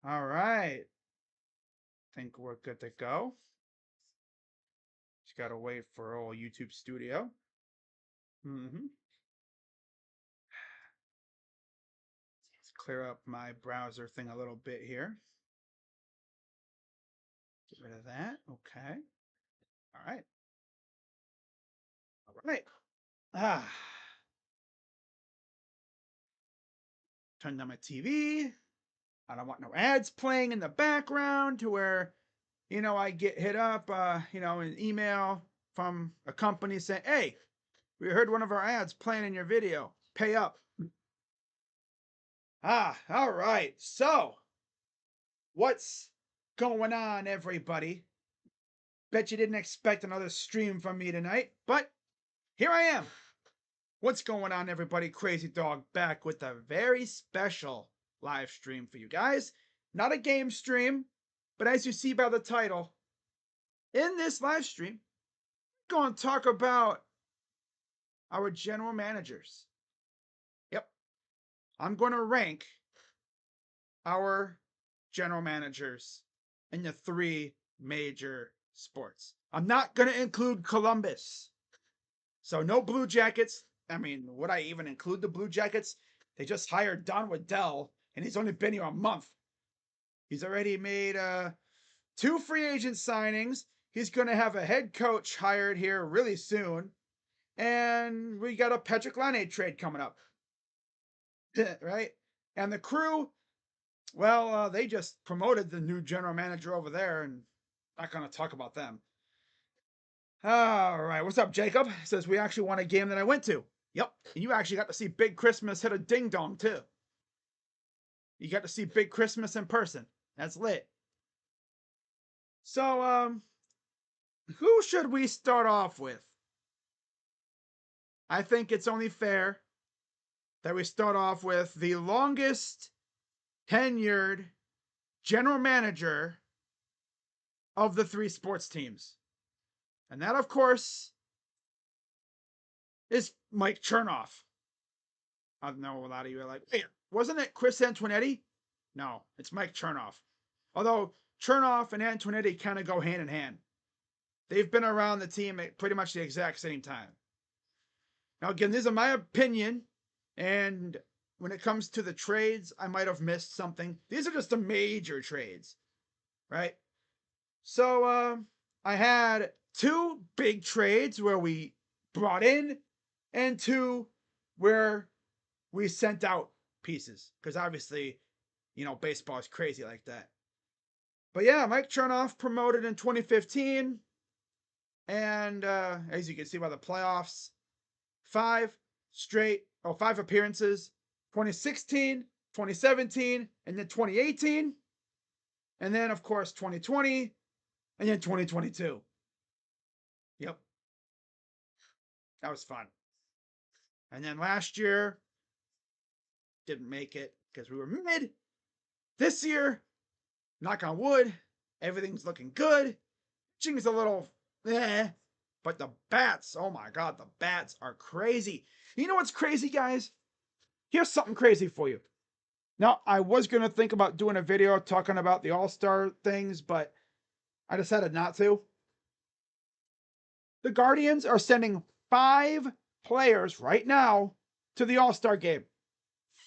All right. Think we're good to go. Just gotta wait for old YouTube Studio. Mm-hmm. Let's clear up my browser thing a little bit here. Get rid of that. Okay. All right. All right. Ah. Turn down my TV. I don't want no ads playing in the background to where, I get hit up, an email from a company saying, hey, we heard one of our ads playing in your video. Pay up. All right. So, what's going on, everybody? Bet you didn't expect another stream from me tonight, but here I am. What's going on, everybody? Crazy Dog back with a very special live stream for you guys. Not a game stream, but as you see by the title, in this live stream, we're going to talk about our general managers. Yep. I'm going to rank our general managers in the three major sports. I'm not going to include Columbus. So no Blue Jackets. I mean, would I even include the Blue Jackets? They just hired Don Waddell, and he's only been here a month. He's already made 2 free agent signings. He's going to have a head coach hired here really soon. And we got a Patrick Laine trade coming up. Right? And the Crew, well, they just promoted the new general manager over there, and not going to talk about them. All right, what's up, Jacob? Says we actually won a game that I went to. Yep, and you actually got to see Big Christmas hit a ding dong too. You got to see Big Christmas in person. That's lit. So, who should we start off with? I think it's only fair that we start off with the longest tenured general manager of the 3 sports teams. And that, of course, is Mike Chernoff. I know a lot of you are like, wait, wasn't it Chris Antonetti? No, it's Mike Chernoff. Although Chernoff and Antonetti kind of go hand in hand. They've been around the team at pretty much the exact same time. Now, again, these are my opinion, and when it comes to the trades, I might have missed something. These are just the major trades, right? So, I had 2 big trades where we brought in, and 2 where we sent out pieces. Because obviously, baseball is crazy like that. But yeah, Mike Chernoff promoted in 2015. And as you can see by the playoffs, 5 appearances, 2016, 2017, and then 2018. And then, of course, 2020, and then 2022. Yep. That was fun. And then last year, didn't make it because we were mid. This year, knock on wood, everything's looking good. Pitching's a little but the bats, oh my god, the bats are crazy. You know what's crazy, guys? Here's something crazy for you. Now, I was going to think about doing a video talking about the All-Star things, but I decided not to. The Guardians are sending 5 players right now to the All-Star game.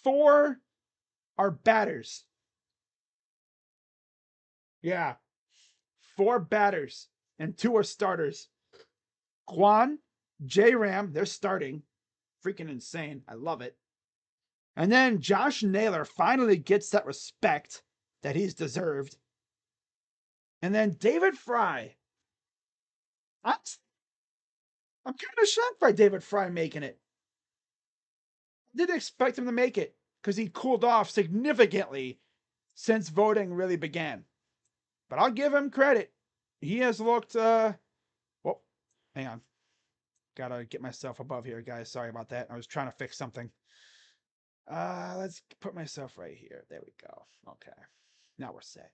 4 are batters. Yeah. 4 batters and 2 are starters. Kwan, J Ram, they're starting. Freaking insane. I love it. And then Josh Naylor finally gets that respect that he's deserved. And then David Fry. I'm kind of shocked by David Fry making it. I didn't expect him to make it because he cooled off significantly since voting really began. But I'll give him credit. He has looked, hang on. Gotta get myself above here, guys. Sorry about that. I was trying to fix something. Let's put myself right here. There we go. Okay. Now we're set.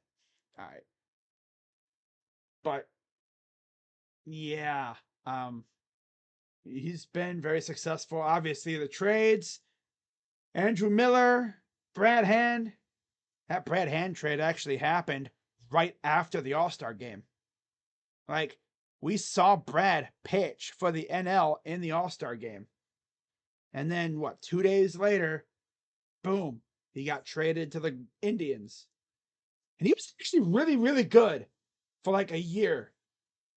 All right. But yeah, he's been very successful. Obviously, the trades, Andrew Miller, Brad Hand, that Brad Hand trade actually happened right after the All-Star game. Like, we saw Brad pitch for the NL in the All-Star game. And then, 2 days later, boom, he got traded to the Indians. And he was actually really, really good for like a year.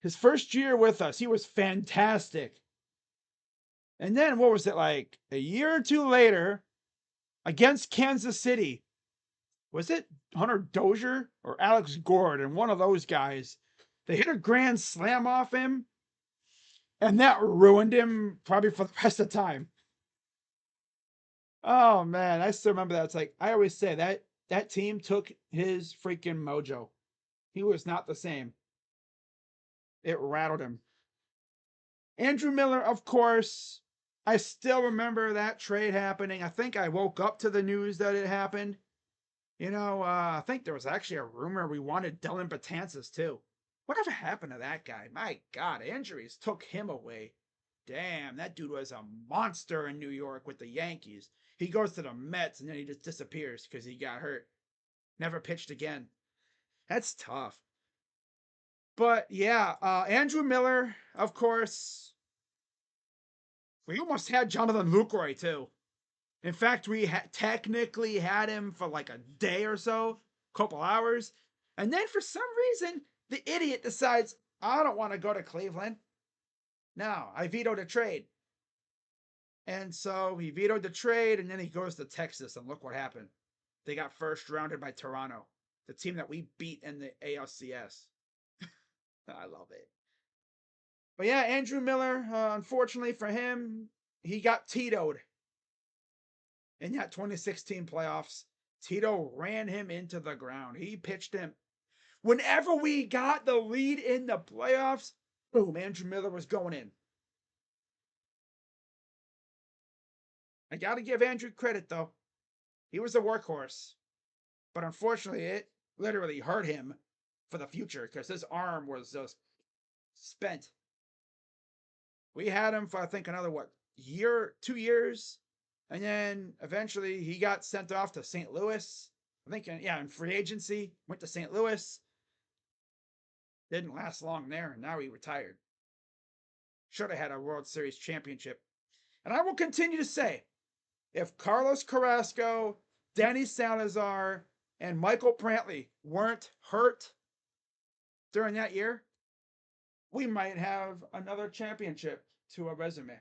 His first year with us, he was fantastic. And then, what was it, like a year or two later, against Kansas City, was it Hunter Dozier or Alex Gordon, one of those guys? They hit a grand slam off him, and that ruined him probably for the rest of the time. Oh man, I still remember that. It's like I always say that team took his freaking mojo. He was not the same. It rattled him. Andrew Miller, of course. I still remember that trade happening. I think I woke up to the news that it happened. I think there was actually a rumor we wanted Dylan Betances too. Whatever happened to that guy? My God, injuries took him away. Damn, that dude was a monster in New York with the Yankees. He goes to the Mets and then he just disappears because he got hurt. Never pitched again. That's tough. But yeah, Andrew Miller, of course. We almost had Jonathan Lucroy too. In fact, we technically had him for like a day or so, couple hours. And then for some reason, the idiot decides, I don't want to go to Cleveland. No, I vetoed a trade. And so he vetoed the trade, and then he goes to Texas, and look what happened. They got first rounded by Toronto, the team that we beat in the ALCS. I love it. But yeah, Andrew Miller, unfortunately for him, he got Tito'd in that 2016 playoffs. Tito ran him into the ground. He pitched him. Whenever we got the lead in the playoffs, boom, Andrew Miller was going in. I got to give Andrew credit, though. He was a workhorse. But unfortunately, it literally hurt him for the future because his arm was just spent. We had him for, I think, another, 2 years? And then eventually he got sent off to St. Louis. I think, in free agency. Went to St. Louis. Didn't last long there, and now he retired. Should have had a World Series championship. And I will continue to say, if Carlos Carrasco, Danny Salazar, and Michael Brantley weren't hurt during that year, we might have another championship to a resume.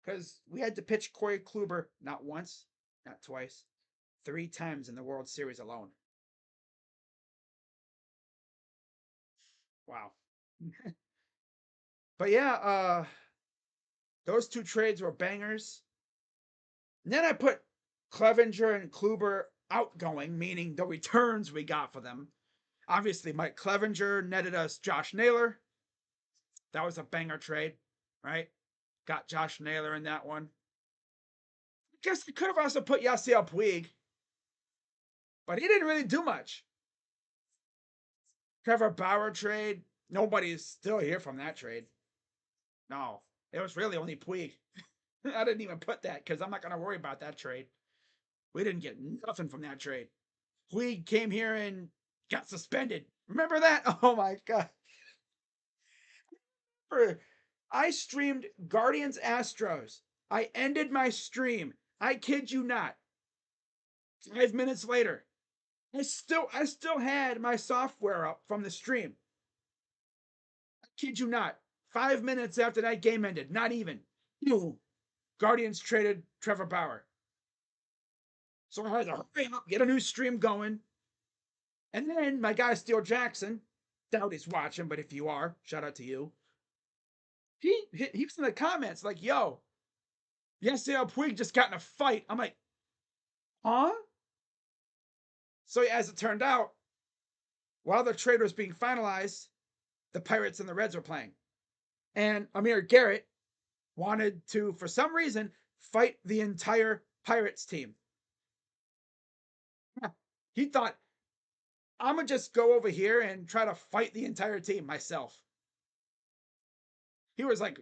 Because we had to pitch Corey Kluber not once, not twice, 3 times in the World Series alone. Wow. But yeah, those 2 trades were bangers. And then I put Clevenger and Kluber outgoing, meaning the returns we got for them. Obviously, Mike Clevenger netted us Josh Naylor. That was a banger trade, right? Got Josh Naylor in that one. I guess we could have also put Yasiel Puig, but he didn't really do much. Trevor Bauer trade. Nobody's still here from that trade. No, it was really only Puig. I didn't even put that because I'm not going to worry about that trade. We didn't get nothing from that trade. Puig came here and got suspended. Remember that? Oh my God. I streamed Guardians Astros. I ended my stream. I kid you not. 5 minutes later, I still had my software up from the stream. I kid you not. 5 minutes after that game ended, not even. Guardians traded Trevor Bauer. So I had to hurry up, get a new stream going. And then my guy Steele Jackson, doubt he's watching, but if you are, shout out to you. He was in the comments like, yo, Yasiel Puig just got in a fight. I'm like, huh? So as it turned out, while the trade was being finalized, the Pirates and the Reds were playing. And Amir Garrett wanted to, for some reason, fight the entire Pirates team. He thought, I'm going to just go over here and try to fight the entire team myself. He was like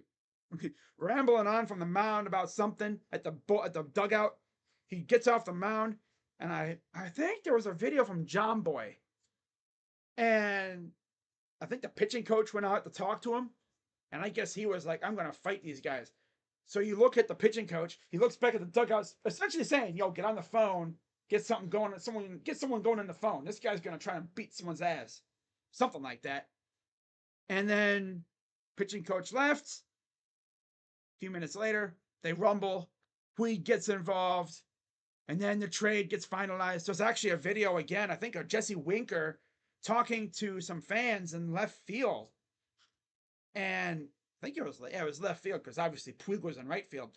rambling on from the mound about something at the dugout. He gets off the mound. And I think there was a video from John Boy, and I think the pitching coach went out to talk to him, and I guess he was like, "I'm gonna fight these guys." So you look at the pitching coach, he looks back at the dugouts, essentially saying, "Yo, get on the phone, get something going, get someone going on the phone. This guy's gonna try and beat someone's ass," something like that. And then pitching coach left. A few minutes later, they rumble. Puig gets involved, and then the trade gets finalized. There's actually a video again, I think, of Jesse Winker talking to some fans in left field, and I think it was left field because obviously Puig was in right field,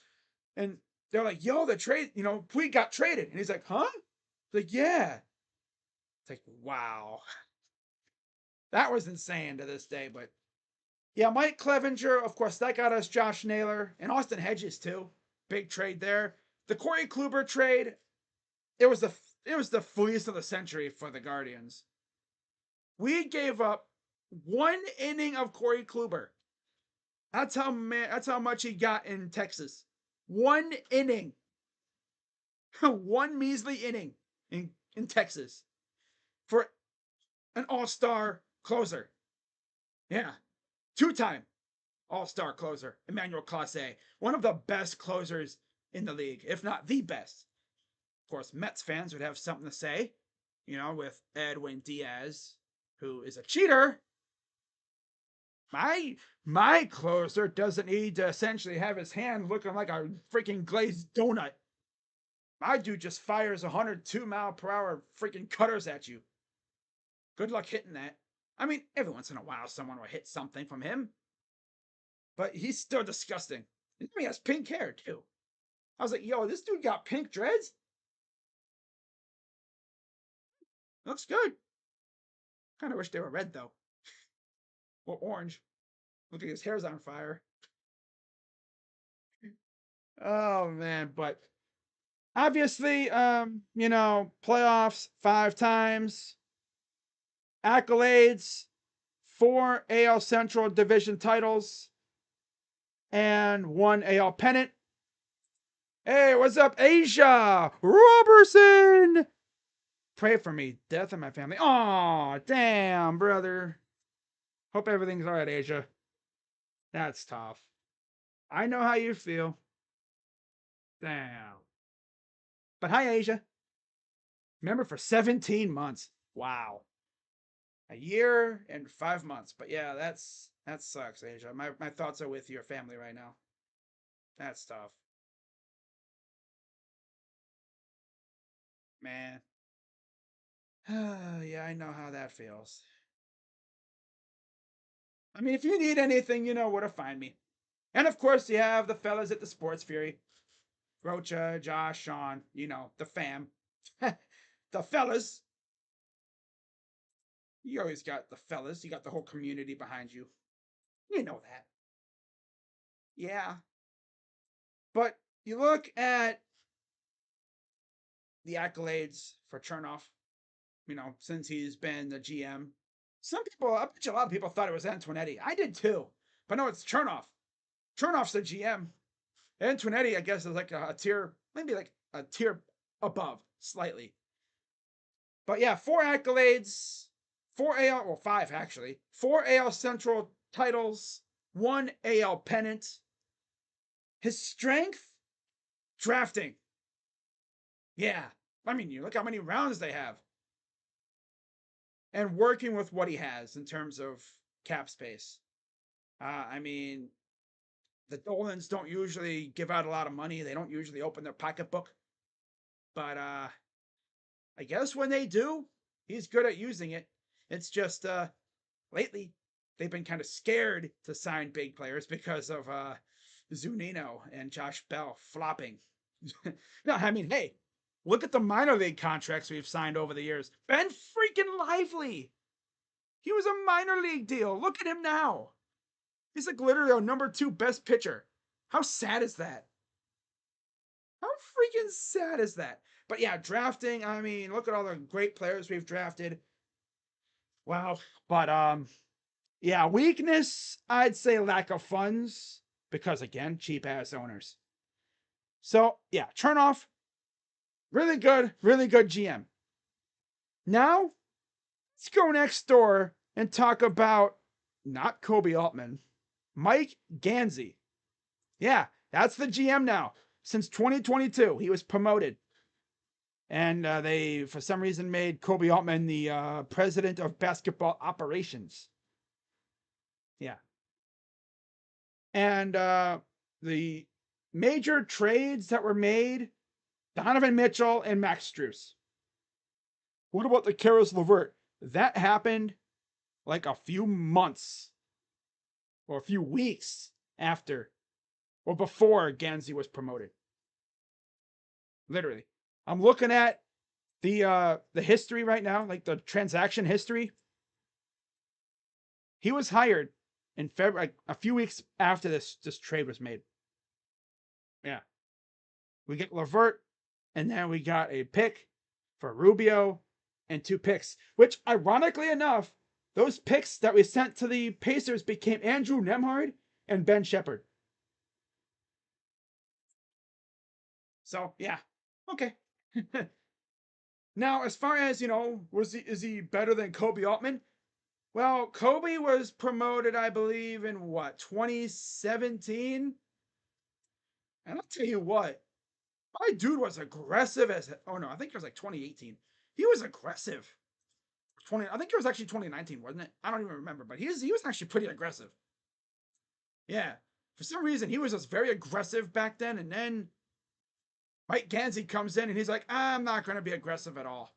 and they're like, "Yo, the trade, Puig got traded," and he's like, "Huh?" Like, "Yeah." It's like, wow, that was insane to this day. But yeah, Mike Clevenger, of course, that got us Josh Naylor and Austin Hedges too. Big trade there. The Corey Kluber trade, it was the fleece of the century for the Guardians. We gave up 1 inning of Corey Kluber. That's how much he got in Texas. 1 inning. One measly inning in Texas for an all-star closer. Yeah. 2-time all-star closer, Emmanuel Clase. One of the best closers in the league, if not the best. Of course, Mets fans would have something to say, with Edwin Diaz, who is a cheater. My closer doesn't need to essentially have his hand looking like a freaking glazed donut. My dude just fires 102-mile-per-hour freaking cutters at you. Good luck hitting that. I mean, every once in a while someone will hit something from him. But he's still disgusting. He has pink hair, too. I was like, yo, this dude got pink dreads? Looks good. Kind of wish they were red, though. Or orange. Look at his hair's on fire. Oh, man. But obviously, playoffs 5 times. Accolades, 4 AL Central Division titles, and 1 AL pennant. Hey, what's up, Asia Robertson? Pray for me, death in my family. Aw, damn, brother. Hope everything's all right, Asia. That's tough. I know how you feel. Damn. But hi, Asia. Remember, for 17 months. Wow. A year and 5 months. But yeah, that sucks, Asia. My thoughts are with your family right now. That's tough. Man. Yeah, I know how that feels. I mean, if you need anything, you know where to find me. And of course, you have the fellas at the Sports Fury. Rocha, Josh, Sean, the fam. The fellas. You always got the fellas. You got the whole community behind you. You know that. Yeah. But you look at the accolades for Chernoff, since he's been the GM. Some people, I bet you a lot of people thought it was Antonetti. I did too. But no, it's Chernoff. Chernoff's the GM. Antonetti, I guess, is like a tier, maybe like a tier above, slightly. But yeah, 4 accolades, 5 actually. 4 AL Central titles, 1 AL pennant. His strength, drafting. Yeah. I mean, you look how many rounds they have. And working with what he has in terms of cap space. I mean, the Dolans don't usually give out a lot of money. They don't usually open their pocketbook. But I guess when they do, he's good at using it. It's just lately they've been kind of scared to sign big players because of Zunino and Josh Bell flopping. No, I mean, hey, look at the minor league contracts we've signed over the years. Ben freaking Lively. He was a minor league deal. Look at him now. He's like literally our number 2 best pitcher. How sad is that? How freaking sad is that? But yeah, drafting, I mean, look at all the great players we've drafted. Wow. But yeah, weakness, I'd say lack of funds because again, cheap ass owners. So, yeah, Chernoff, Really good GM. Now, let's go next door and talk about not Kobe Altman, Mike Gansey. Yeah, that's the GM now. Since 2022, he was promoted. And they, for some reason, made Kobe Altman the president of basketball operations. Yeah. And the major trades that were made, Donovan Mitchell and Max Strus. What about the Caris LeVert? That happened like a few months or a few weeks after or before Gansey was promoted. Literally. I'm looking at the history right now, like the transaction history. He was hired in February, like a few weeks after this trade was made. Yeah. We get LeVert, and then we got a pick for Rubio and 2 picks, which ironically enough, those picks that we sent to the Pacers became Andrew Nembhard and Ben Sheppard. So yeah, okay. Now, as far as is he better than Kobe Altman? Well, Kobe was promoted, I believe, in what 2017, and I'll tell you what, my dude was aggressive as. Oh no, I think it was like 2018. He was aggressive. I think it was actually 2019, wasn't it? I don't even remember, but he was actually pretty aggressive. Yeah, for some reason he was just very aggressive back then, and then Mike Gansey comes in and he's like, I'm not going to be aggressive at all.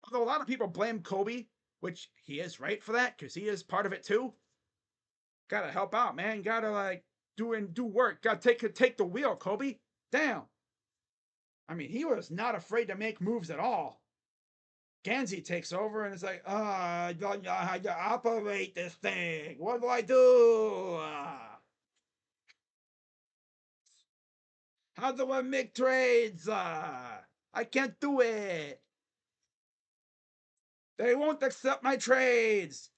Although a lot of people blame Kobe, which he is right for that because he is part of it too. Gotta help out, man. Gotta like do work. Gotta take the wheel, Kobe. Damn. I mean, he was not afraid to make moves at all. Gansey takes over and it's like, I operate this thing. What do I do? How do I make trades? I can't do it. They won't accept my trades.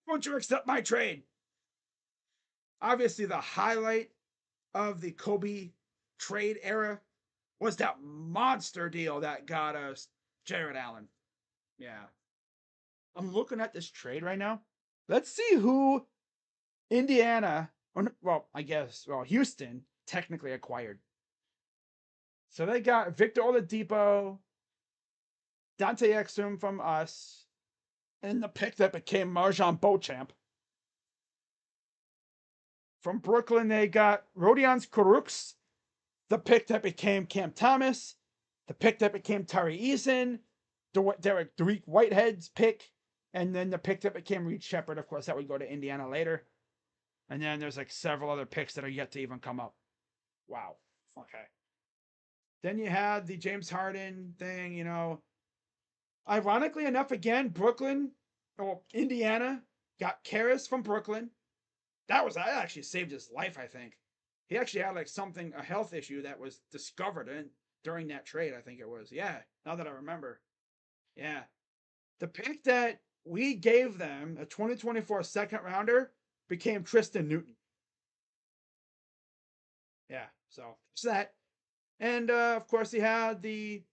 Won't you accept my trade? Obviously, the highlight of the Kobe trade era was that monster deal that got us Jarrett Allen. Yeah. I'm looking at this trade right now. Let's see who Indiana, Houston technically acquired. So they got Victor Oladipo, Dante Exum from us, and the pick that became MarJon Beauchamp. From Brooklyn, they got Rodions Kurucs, the pick that became Cam Thomas, the pick that became Tari Eason, Dariq Whitehead's pick, and then the pick that became Reed Sheppard. Of course, that would go to Indiana later. And then there's like several other picks that are yet to even come up. Wow. Okay. Then you had the James Harden thing, Ironically enough, again, Indiana got Caris from Brooklyn. That actually saved his life, I think. He actually had like a health issue that was discovered during that trade, I think it was. Yeah, now that I remember. Yeah. The pick that we gave them, a 2024 second rounder, became Tristan Newton. Yeah, so it's that. And of course, he had the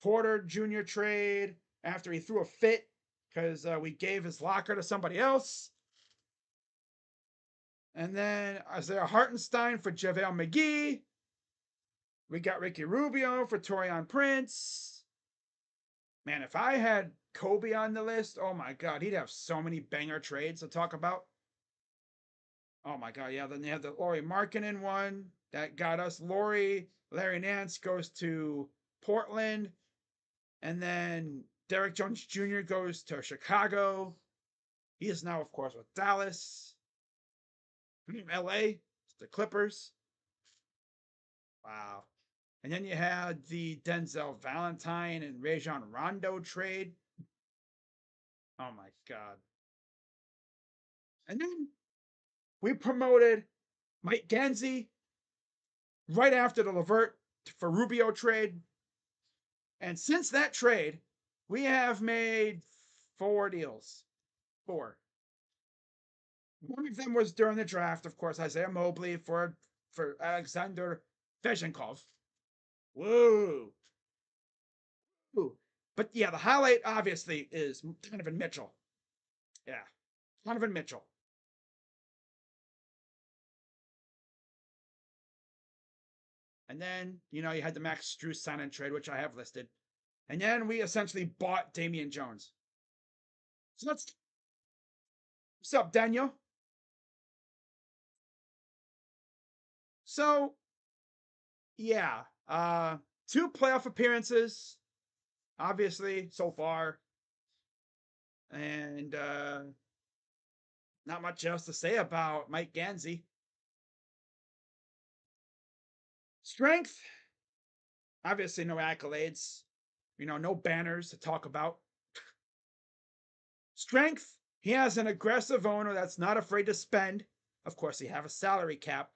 Porter Jr. trade after he threw a fit because we gave his locker to somebody else. And then Isaiah Hartenstein for JaVale McGee. We got Ricky Rubio for Taurean Prince. Man, if I had Kobe on the list, oh my God, he'd have so many banger trades to talk about. Oh my God, yeah. Then they had the Lauri Markkanen one that got us Larry Nance goes to Portland. And then Derrick Jones Jr. goes to Chicago. He is now, of course, with Dallas. LA, the Clippers. Wow. And then you had the Denzel Valentine and Rajon Rondo trade. Oh my God. And then we promoted Mike Gansey right after the LeVert for Rubio trade. And since that trade, we have made 4 deals. 4. One of them was during the draft, of course, Isaiah Mobley for for Alexander Vezenkov. Whoa. Ooh. But yeah, the highlight obviously is Donovan Mitchell. Yeah, Donovan Mitchell. And then, you had the Max Strus sign and trade, which I have listed. And then we essentially bought Damian Jones. So what's up, Daniel? So, yeah, 2 playoff appearances, obviously, so far. And not much else to say about Mike Gansey. Strength, obviously, no accolades, no banners to talk about. Strength, he has an aggressive owner that's not afraid to spend. Of course, you have a salary cap.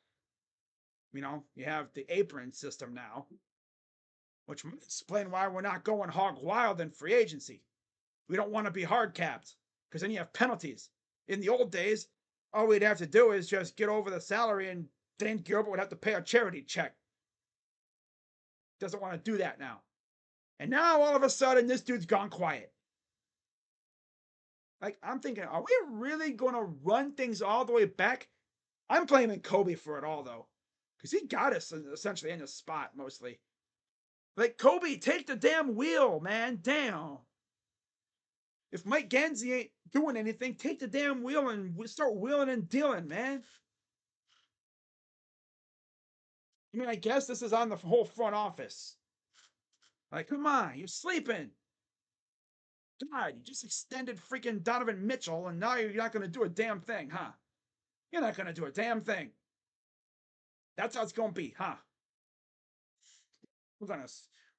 You have the apron system now, which might explain why we're not going hog wild in free agency. We don't want to be hard capped because then you have penalties. In the old days, all we'd have to do is just get over the salary and Dan Gilbert would have to pay a charity check. Doesn't want to do that now. And now all of a sudden, this dude's gone quiet. Like, I'm thinking, are we really going to run things all the way back? I'm blaming Kobe for it all, though, because he got us essentially in the spot mostly. Like, Kobe, take the damn wheel, man. Damn. If Mike Gansey ain't doing anything, take the damn wheel and start wheeling and dealing, man. I mean, I guess this is on the whole front office. Like, come on, you're sleeping. God, you just extended freaking Donovan Mitchell, and now you're not going to do a damn thing, huh? You're not going to do a damn thing. That's how it's going to be, huh?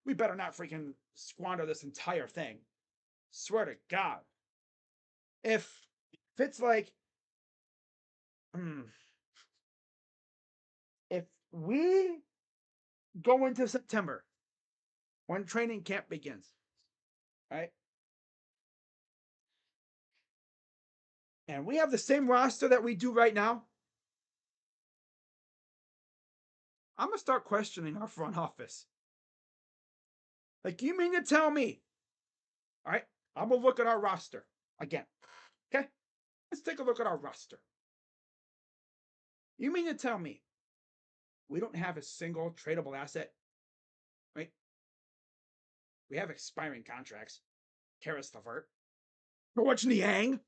We better not freaking squander this entire thing. Swear to God. If it's like, if we go into September when training camp begins, right? And we have the same roster that we do right now, I'm going to start questioning our front office. Like, you mean to tell me? All right, I'm going to look at our roster again. Okay? Let's take a look at our roster. You mean to tell me we don't have a single tradable asset? Right? We have expiring contracts. Karis LeVert. George Niang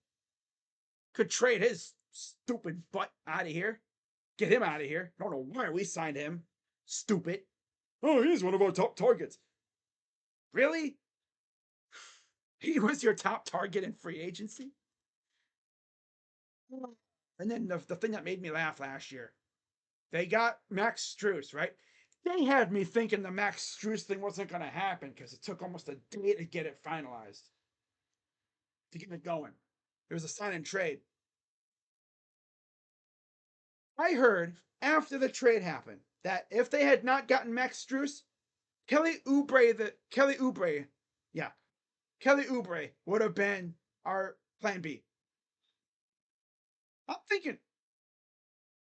could trade his stupid butt out of here. Get him out of here. I don't know why we signed him. Stupid. Oh, he's one of our top targets. Really? He was your top target in free agency? And then the thing that made me laugh last year, they got Max Strus, right? They had me thinking the Max Strus thing wasn't going to happen because it took almost a day to get it finalized, to get it going. It was a sign and trade. I heard after the trade happened that if they had not gotten Max Strus, Kelly Oubre would have been our plan B. I'm thinking,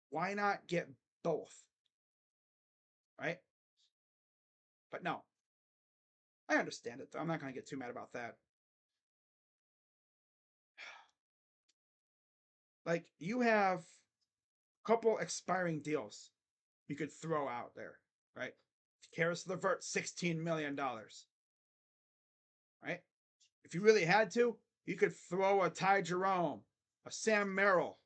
why not get both? Right? But no. I understand it, though. I'm not going to get too mad about that. Like, you have a couple expiring deals you could throw out there, right? Karis LeVert, $16 million. Right? If you really had to, you could throw a Ty Jerome, a Sam Merrill.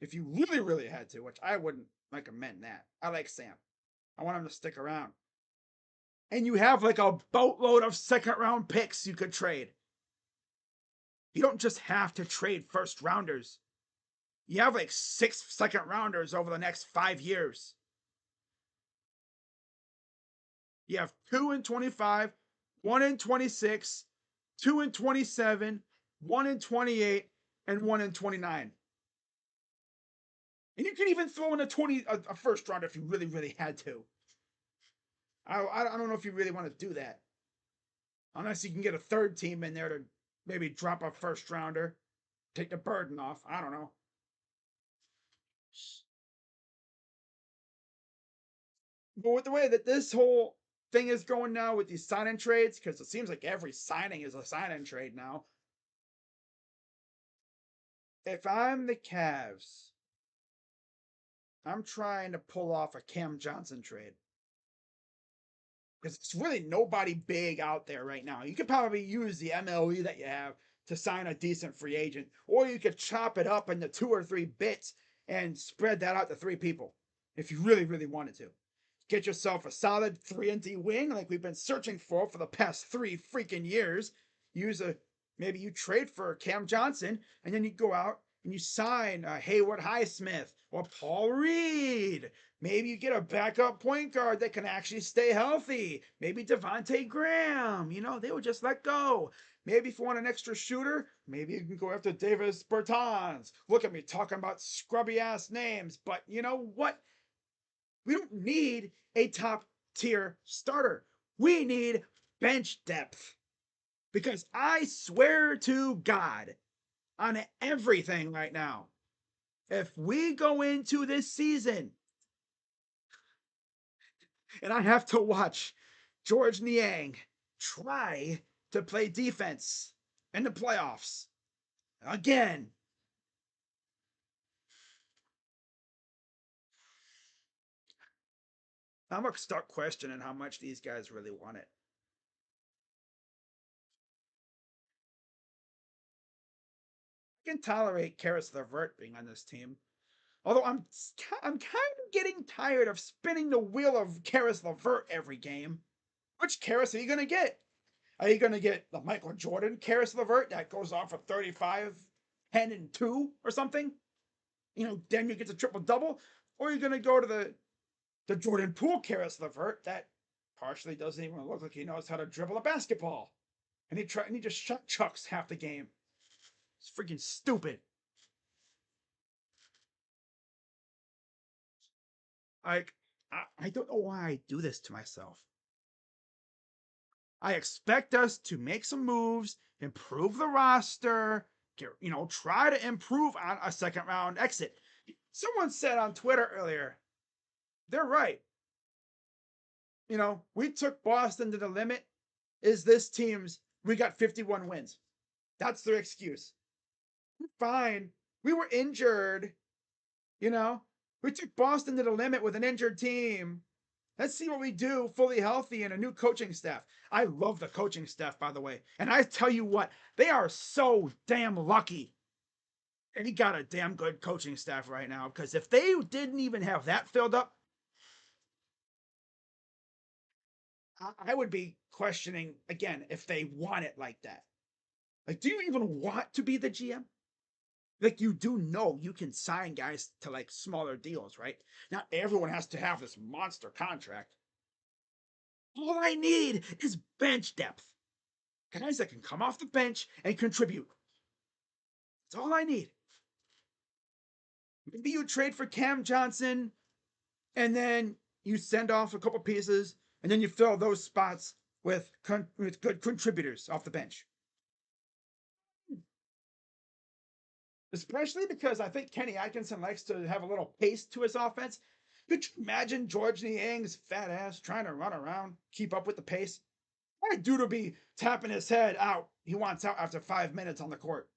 If you really, really had to, which I wouldn't recommend that. I like Sam. I want him to stick around. And you have like a boatload of second round picks you could trade. You don't just have to trade first rounders. You have like 6 second rounders over the next 5 years. You have 2 in 25, 1 in 26, 2 in 27, 1 in 28, and 1 in 29. And you can even throw in a first round if you really, really had to. I don't know if you really want to do that. Unless you can get a third team in there to maybe drop a first rounder, take the burden off. I don't know. But with the way that this whole thing is going now with these sign-in trades, because it seems like every signing is a sign-in trade now. If I'm the Cavs, I'm trying to pull off a Cam Johnson trade. Because it's really nobody big out there right now. You could probably use the MLE that you have to sign a decent free agent, or you could chop it up into 2 or 3 bits and spread that out to 3 people if you really, really wanted to. Get yourself a solid 3-and-D wing like we've been searching for the past 3 freaking years. Maybe you trade for Cam Johnson, and then you go out and you sign Haywood Highsmith or Paul Reed. Maybe you get a backup point guard that can actually stay healthy. Maybe Devontae Graham. They would just let go. Maybe if you want an extra shooter, maybe you can go after Davis Bertans. Look at me talking about scrubby ass names, but you know what? We don't need a top tier starter. We need bench depth. Because I swear to God, on everything right now, if we go into this season and I have to watch George Niang try to play defense in the playoffs again, I'm going to start questioning how much these guys really want it. I can tolerate Karis LeVert being on this team. Although I'm kind of getting tired of spinning the wheel of Karis LeVert every game. Which Karis are you going to get? Are you going to get the Michael Jordan Karis LeVert that goes off for 35, 10, and 2 or something? Then you get a triple double? Or are you going to go to the Jordan Poole Karis LeVert that partially doesn't even look like he knows how to dribble a basketball? And he just shot chucks half the game. It's freaking stupid. Like, I don't know why I do this to myself. I expect us to make some moves, improve the roster, try to improve on a second round exit. Someone said on Twitter earlier, they're right. We took Boston to the limit. We got 51 wins. That's their excuse. Fine. We were injured. We took Boston to the limit with an injured team. Let's see what we do fully healthy and a new coaching staff. I love the coaching staff, by the way. And I tell you what, they are so damn lucky. And he got a damn good coaching staff right now. Because if they didn't even have that filled up, I would be questioning again if they want it like that. Like, do you even want to be the GM? Like, you do know you can sign guys to like smaller deals, right? Not everyone has to have this monster contract. All I need is bench depth. Guys that can come off the bench and contribute. That's all I need. Maybe you trade for Cam Johnson and then you send off a couple pieces and then you fill those spots with good contributors off the bench. Especially because I think Kenny Atkinson likes to have a little pace to his offense. Could you imagine George Niang's fat ass trying to run around, keep up with the pace? That dude would be tapping his head out. He wants out after 5 minutes on the court.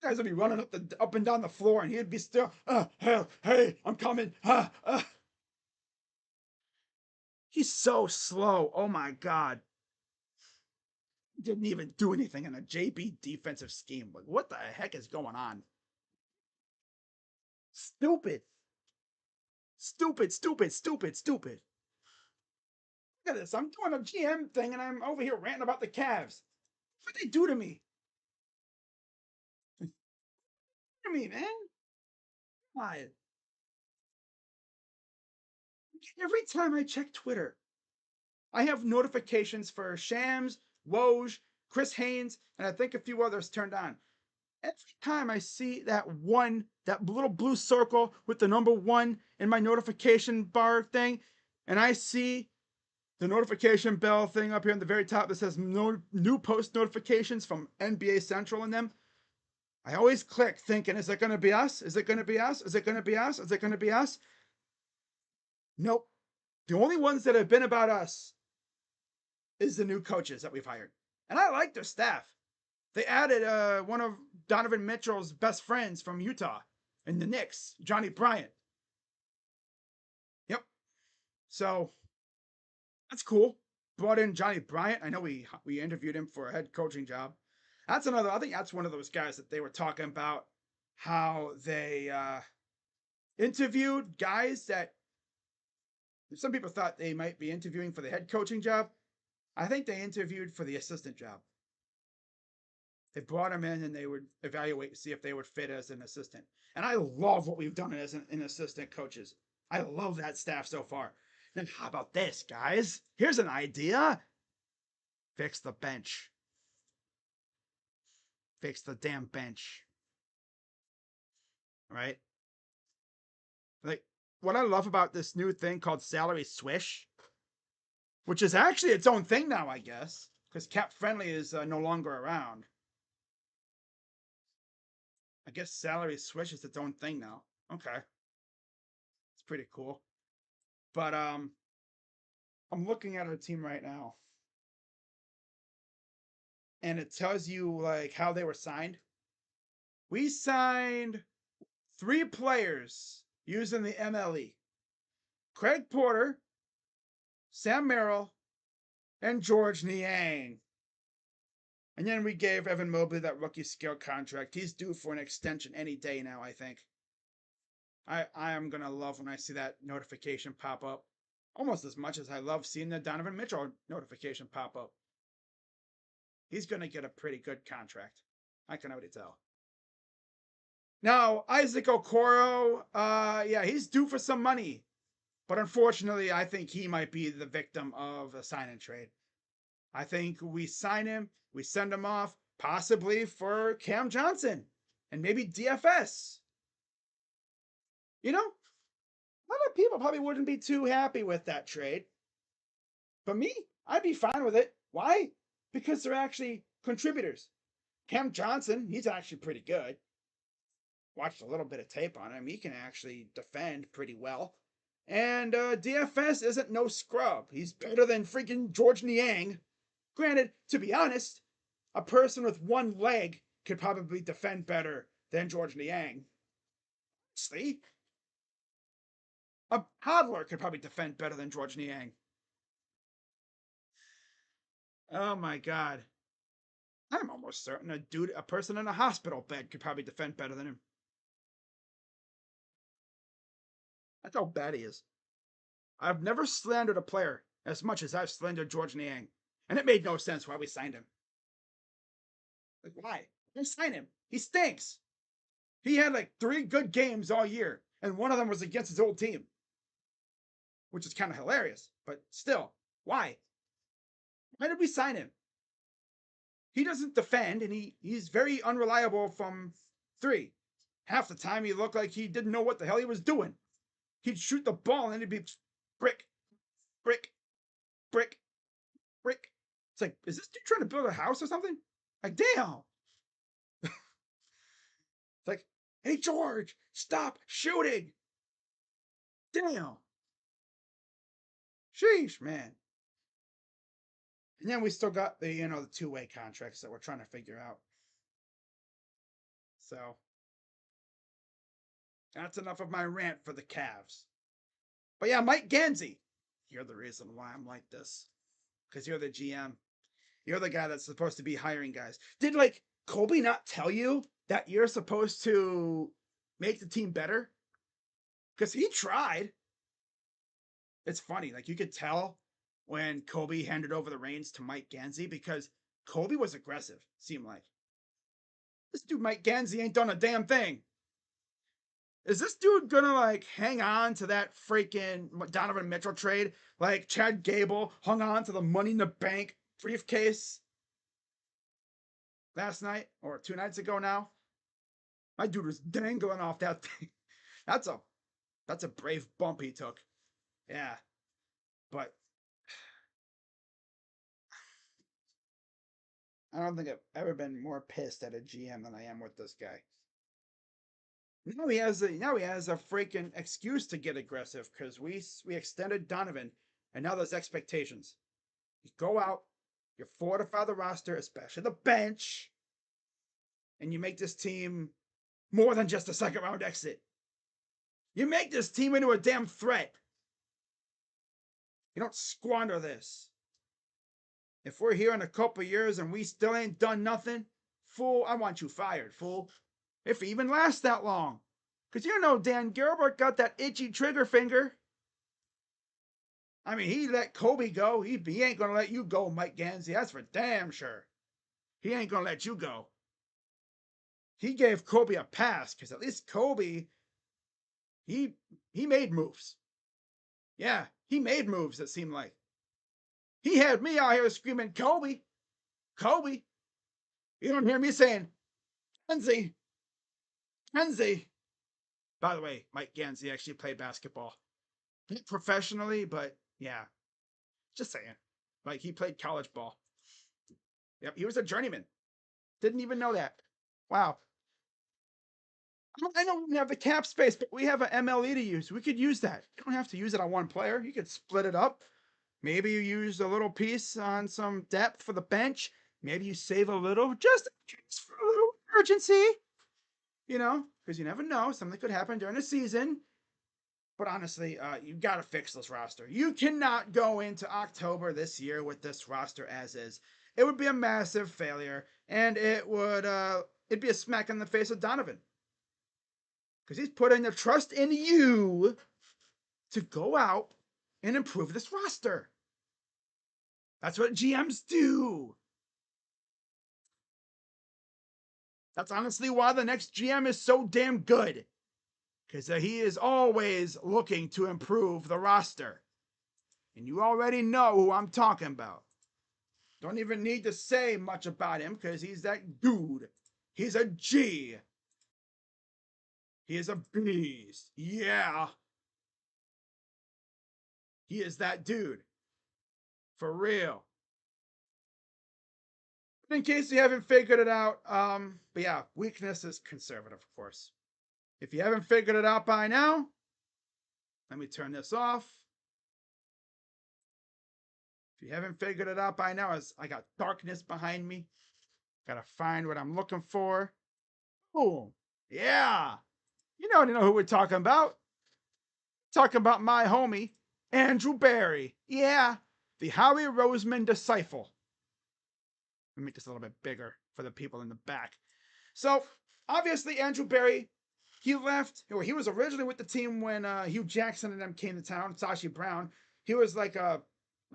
Guys would be running up and down the floor, and he'd be still, hey, I'm coming. He's so slow. Oh my God. Didn't even do anything in a JB defensive scheme. Like, what the heck is going on? Stupid. Stupid, stupid, stupid, stupid. Look at this. I'm doing a GM thing and I'm over here ranting about the Cavs. What they do to me? To me, man. Why? Every time I check Twitter, I have notifications for Shams, Woj, Chris Haynes, and I think a few others turned on. Every time I see that little blue circle with the number 1 in my notification bar thing, and I see the notification bell thing up here on the very top that says no new post notifications from NBA Central in them, I always click thinking, is it going to be us? Is it going to be us? Is it going to be us? Is it going to be us? Nope. The only ones that have been about us is the new coaches that we've hired. And I like their staff. They added one of Donovan Mitchell's best friends from Utah in the Knicks, Johnny Bryant. Yep. So that's cool. Brought in Johnny Bryant. I know we interviewed him for a head coaching job. That's another. I think that's one of those guys that they were talking about how they interviewed guys that some people thought they might be interviewing for the head coaching job. I think they interviewed for the assistant job. They brought him in and they would evaluate to see if they would fit as an assistant. And I love what we've done as an assistant coaches. I love that staff so far. Then how about this, guys? Here's an idea. Fix the bench. Fix the damn bench. Right? Like, what I love about this new thing called Salary Swish, which is actually its own thing now, I guess, because Cap Friendly is no longer around. I guess Salary Swish is its own thing now. Okay. It's pretty cool. But I'm looking at our team right now. And it tells you like how they were signed. We signed 3 players using the MLE. Craig Porter, Sam Merrill, and George Niang. And then we gave Evan Mobley that rookie scale contract. He's due for an extension any day now, I think. I am going to love when I see that notification pop up. Almost as much as I love seeing the Donovan Mitchell notification pop up. He's going to get a pretty good contract. I can already tell. Now, Isaac Okoro, yeah, he's due for some money. But unfortunately, I think he might be the victim of a sign and trade. I think we sign him, we send him off, possibly for Cam Johnson and maybe DFS. You know, a lot of people probably wouldn't be too happy with that trade. But me, I'd be fine with it. Why? Because they're actually contributors. Cam Johnson, he's actually pretty good. Watched a little bit of tape on him. He can actually defend pretty well. And DFS isn't no scrub. He's better than freaking George Niang. Granted, to be honest, a person with one leg could probably defend better than George Niang. See? A toddler could probably defend better than George Niang. Oh my god. I'm almost certain a person in a hospital bed could probably defend better than him. That's how bad he is. I've never slandered a player as much as I've slandered George Niang. And it made no sense why we signed him. Like, why? Why sign him? He stinks. He had like 3 good games all year, and one of them was against his old team. Which is kind of hilarious, but still, why? Why did we sign him? He doesn't defend, and he's very unreliable from 3. Half the time, he looked like he didn't know what the hell he was doing. He'd shoot the ball, and it'd be brick, brick, brick, brick. It's like, is this dude trying to build a house or something? Like, damn. It's like, hey, George, stop shooting. Damn. Sheesh, man. And then we still got the, the 2-way contracts that we're trying to figure out. So that's enough of my rant for the Cavs. But yeah, Mike Gansey, you're the reason why I'm like this. Because you're the GM. You're the guy that's supposed to be hiring guys. Did like Colby not tell you that you're supposed to make the team better? Because he tried. It's funny, like you could tell when Colby handed over the reins to Mike Gansey because Colby was aggressive, seemed like. This dude Mike Gansey ain't done a damn thing. Is this dude gonna like hang on to that freaking Donovan Mitchell trade like Chad Gable hung on to the Money in the Bank briefcase last night or 2 nights ago now? My dude was dangling off that thing. That's a brave bump he took. Yeah. But I don't think I've ever been more pissed at a GM than I am with this guy. Now he has a freaking excuse to get aggressive because we extended Donovan, and now there's expectations. You go out, you fortify the roster, especially the bench, and you make this team more than just a second round exit. You make this team into a damn threat. You don't squander this. If we're here in a couple years and we still ain't done nothing, fool, I want you fired, fool. If it even lasts that long. Because you know Dan Gilbert got that itchy trigger finger. I mean, he let Kobe go. He ain't going to let you go, Mike Gansey. That's for damn sure. He ain't going to let you go. He gave Kobe a pass because at least Kobe, he made moves. Yeah, he made moves, it seemed like. He had me out here screaming, Kobe, Kobe. You don't hear me saying, Kenzie, Kenzie. By the way, Mike Gansey actually played basketball. Not professionally, but yeah, just saying. Like, he played college ball. Yep, he was a journeyman. Didn't even know that. Wow. I don't have the cap space, but we have an MLE to use. We could use that. You don't have to use it on one player. You could split it up. Maybe you use a little piece on some depth for the bench. Maybe you save a little just for a little urgency. You know, because you never know. Something could happen during the season. But honestly, you got to fix this roster. You cannot go into October this year with this roster as is. It would be a massive failure, and it'd be a smack in the face of Donovan. Because he's putting the trust in you to go out and improve this roster. That's what GMs do. That's honestly why the next GM is so damn good. Because he is always looking to improve the roster. And you already know who I'm talking about. Don't even need to say much about him because he's that dude. He's a G. He is a beast. Yeah. He is that dude. For real. In case you haven't figured it out, but yeah, weakness is conservative, of course. If you haven't figured it out by now, let me turn this off. If you haven't figured it out by now, as I got darkness behind me, gotta find what I'm looking for. Oh, yeah. You know who we're talking about. Talking about my homie, Andrew Barry. Yeah, the Howie Roseman disciple. Let me make this a little bit bigger for the people in the back. So, obviously, Andrew Barry, he left, or he was originally with the team when Hugh Jackson and them came to town, Sashi Brown. He was like I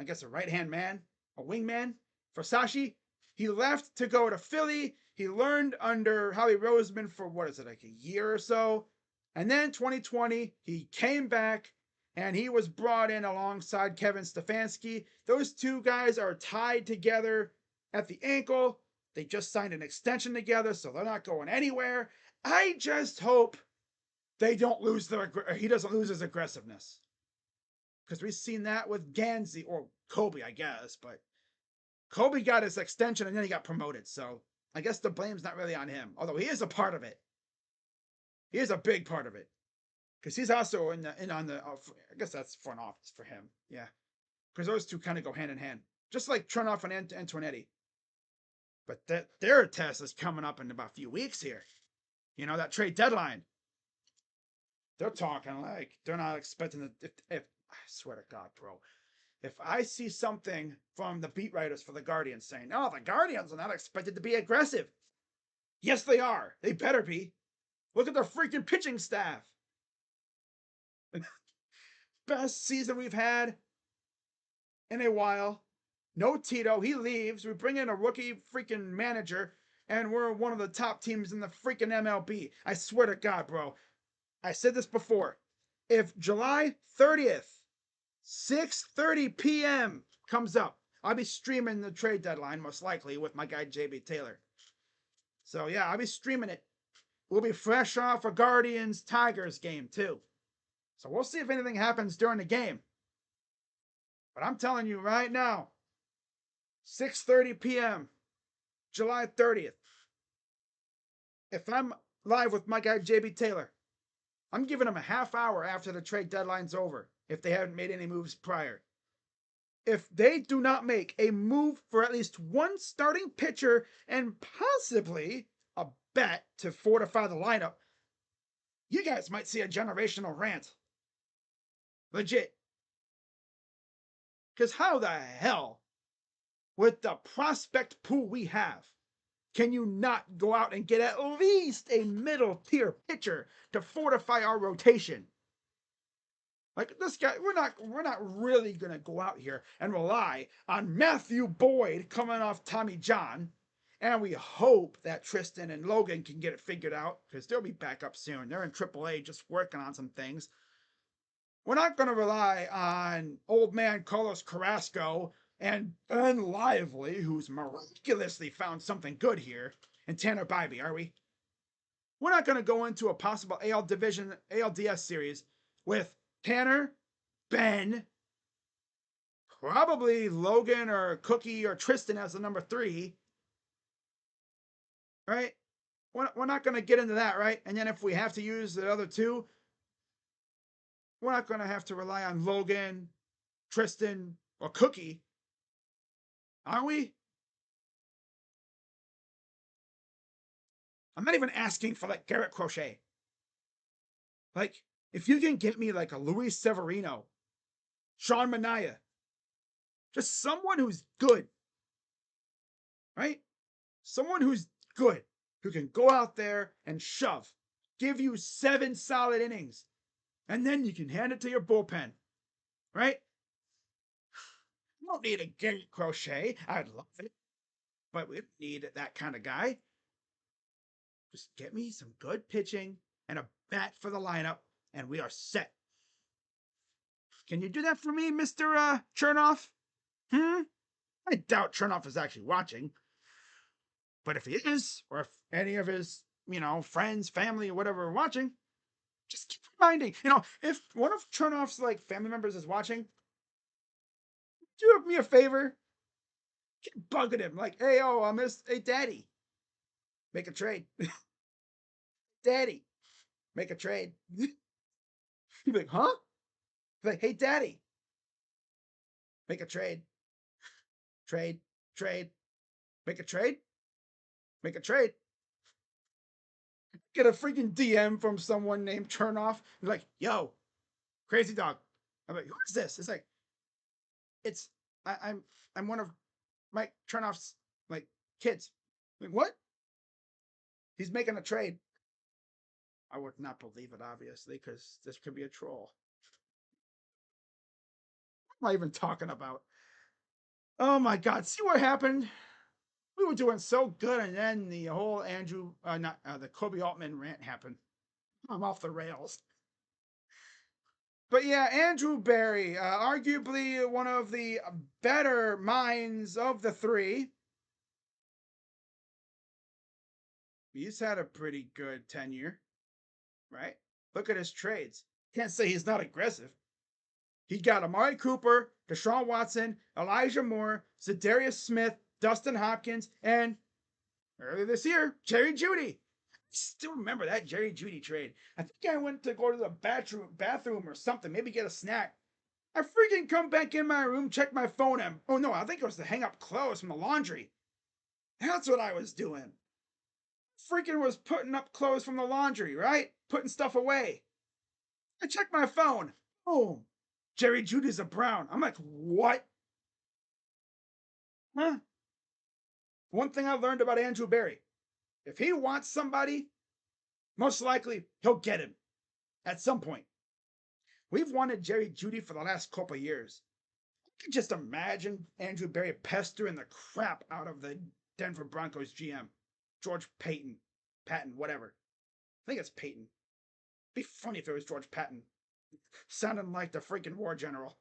guess a right-hand man, a wingman for Sashi. He left to go to Philly. He learned under Howie Roseman for, like a year or so. And then 2020, he came back and he was brought in alongside Kevin Stefanski. Those two guys are tied together at the ankle. They just signed an extension together, so they're not going anywhere. I just hope they don't lose he doesn't lose his aggressiveness. Because we've seen that with Gansey, or Kobe, I guess, but Kobe got his extension and then he got promoted, so I guess the blame's not really on him, although he is a part of it. He is a big part of it. Because he's also on the, I guess that's front office for him, yeah. Because those two kind of go hand in hand. Just like Chernoff and Antonetti. But their test is coming up in about a few weeks here. You know, that trade deadline. They're talking like they're not expecting if I swear to God, bro. If I see something from the beat writers for the Guardians saying, "Oh, the Guardians are not expected to be aggressive," yes, they are. They better be. Look at their freaking pitching staff. Best season we've had in a while. No Tito, he leaves. We bring in a rookie freaking manager, and we're one of the top teams in the freaking MLB. I swear to God, bro. I said this before. If July 30th, 6:30 p.m. comes up, I'll be streaming the trade deadline, most likely, with my guy JB Taylor. So yeah, I'll be streaming it. We'll be fresh off a Guardians Tigers game, too. So we'll see if anything happens during the game. But I'm telling you right now, 6:30 p.m., July 30th. If I'm live with my guy JB Taylor, I'm giving them a half hour after the trade deadline's over if they haven't made any moves prior. If they do not make a move for at least one starting pitcher and possibly a bet to fortify the lineup, you guys might see a generational rant. Legit. Because how the hell, with the prospect pool we have, can you not go out and get at least a middle tier pitcher to fortify our rotation? Like this guy, we're not really gonna go out here and rely on Matthew Boyd coming off Tommy John, and we hope that Tristan and Logan can get it figured out because they'll be back up soon. They're in AAA just working on some things. We're not gonna rely on old man Carlos Carrasco and Ben Lively, who's miraculously found something good here, and Tanner Bybee, are we? We're not gonna go into a possible ALDS series with Tanner, Ben, probably Logan or Cookie or Tristan as the number 3, right? We're not going to get into that, right? And then if we have to use the other 2, we're not going to have to rely on Logan, Tristan, or Cookie, are we? I'm not even asking for like Garrett Crochet. Like, if you can get me like a Luis Severino, Sean Manaea, just someone who's good, right? Someone who's good, who can go out there and shove, give you 7 solid innings, and then you can hand it to your bullpen, right? You don't need a Garrett Crochet. I'd love it, but we don't need that kind of guy. Just get me some good pitching and a bat for the lineup, and we are set. Can you do that for me, Mr. Chernoff? I doubt Chernoff is actually watching. But if he is, or if any of his, friends, family, or whatever are watching, just keep reminding. If one of Chernoff's like family members is watching, do me a favor. Keep bugging him. Like, hey, hey, daddy, make a trade. Daddy, make a trade. He'd be like, huh? He'd be like, hey, daddy, make a trade. Trade, make a trade, make a trade. Get a freaking DM from someone named Chernoff. He's like, yo, crazy dog. I'm like, who is this? It's like, I'm one of Mike Chernoff's like kids. Like, what? He's making a trade. I would not believe it, obviously, because this could be a troll. What am I even talking about? Oh my god, see what happened? We were doing so good, and then the whole the Kobe Altman rant happened. I'm off the rails. But yeah, Andrew Berry, arguably one of the better minds of the 3. He's had a pretty good tenure, right? Look at his trades. Can't say he's not aggressive. He got Amari Cooper, Deshaun Watson, Elijah Moore, Za'Darius Smith, Dustin Hopkins, and earlier this year, Jerry Jeudy. I still remember that Jerry Jeudy trade. I think I went to go to the bathroom or something, maybe get a snack. I freaking come back in my room, check my phone, and oh no, I think it was to hang up clothes from the laundry. That's what I was doing. Freaking was putting up clothes from the laundry, right? Putting stuff away. I checked my phone. Boom. Jerry Jeudy's a Brown. I'm like, what? Huh? One thing I learned about Andrew Berry. If he wants somebody, most likely he'll get him at some point. We've wanted Jerry Jeudy for the last couple of years. I can just imagine Andrew Berry pestering the crap out of the Denver Broncos GM, George Patton, whatever. I think it's Peyton. It'd be funny if it was George Patton, sounding like the freaking war general.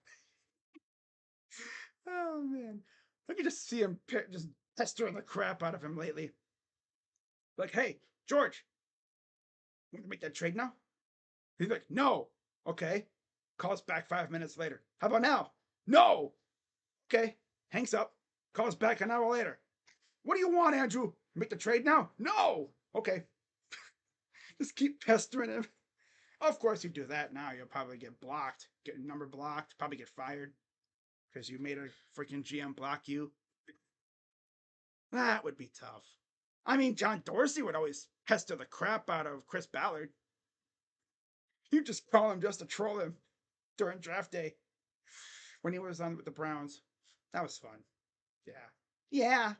Oh man, I can just see him just pestering the crap out of him lately. Like, hey, George, want to make that trade now? He's like, no. Okay. Calls back 5 minutes later. How about now? No. Okay. Hangs up. Calls back an hour later. What do you want, Andrew? Make the trade now? No. Okay. Just keep pestering him. Of course, you do that now, you'll probably get blocked, get your number blocked, probably get fired because you made a freaking GM block you. That would be tough. I mean, John Dorsey would always pester the crap out of Chris Ballard. You just call him just to troll him during draft day when he was on with the Browns. That was fun. Yeah. Yeah.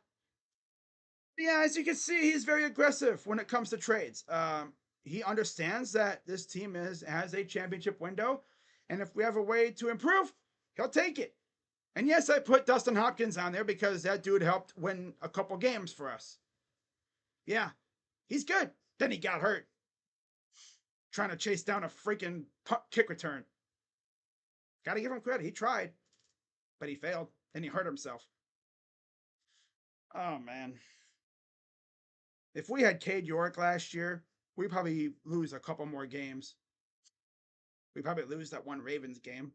Yeah, as you can see, he's very aggressive when it comes to trades. He understands that this team has a championship window, and if we have a way to improve, he'll take it. And yes, I put Dustin Hopkins on there because that dude helped win a couple games for us. Yeah, he's good. Then he got hurt trying to chase down a freaking kick return. Gotta give him credit. He tried, but he failed. Then he hurt himself. Oh, man. If we had Cade York last year, we'd probably lose a couple more games. We'd probably lose that one Ravens game.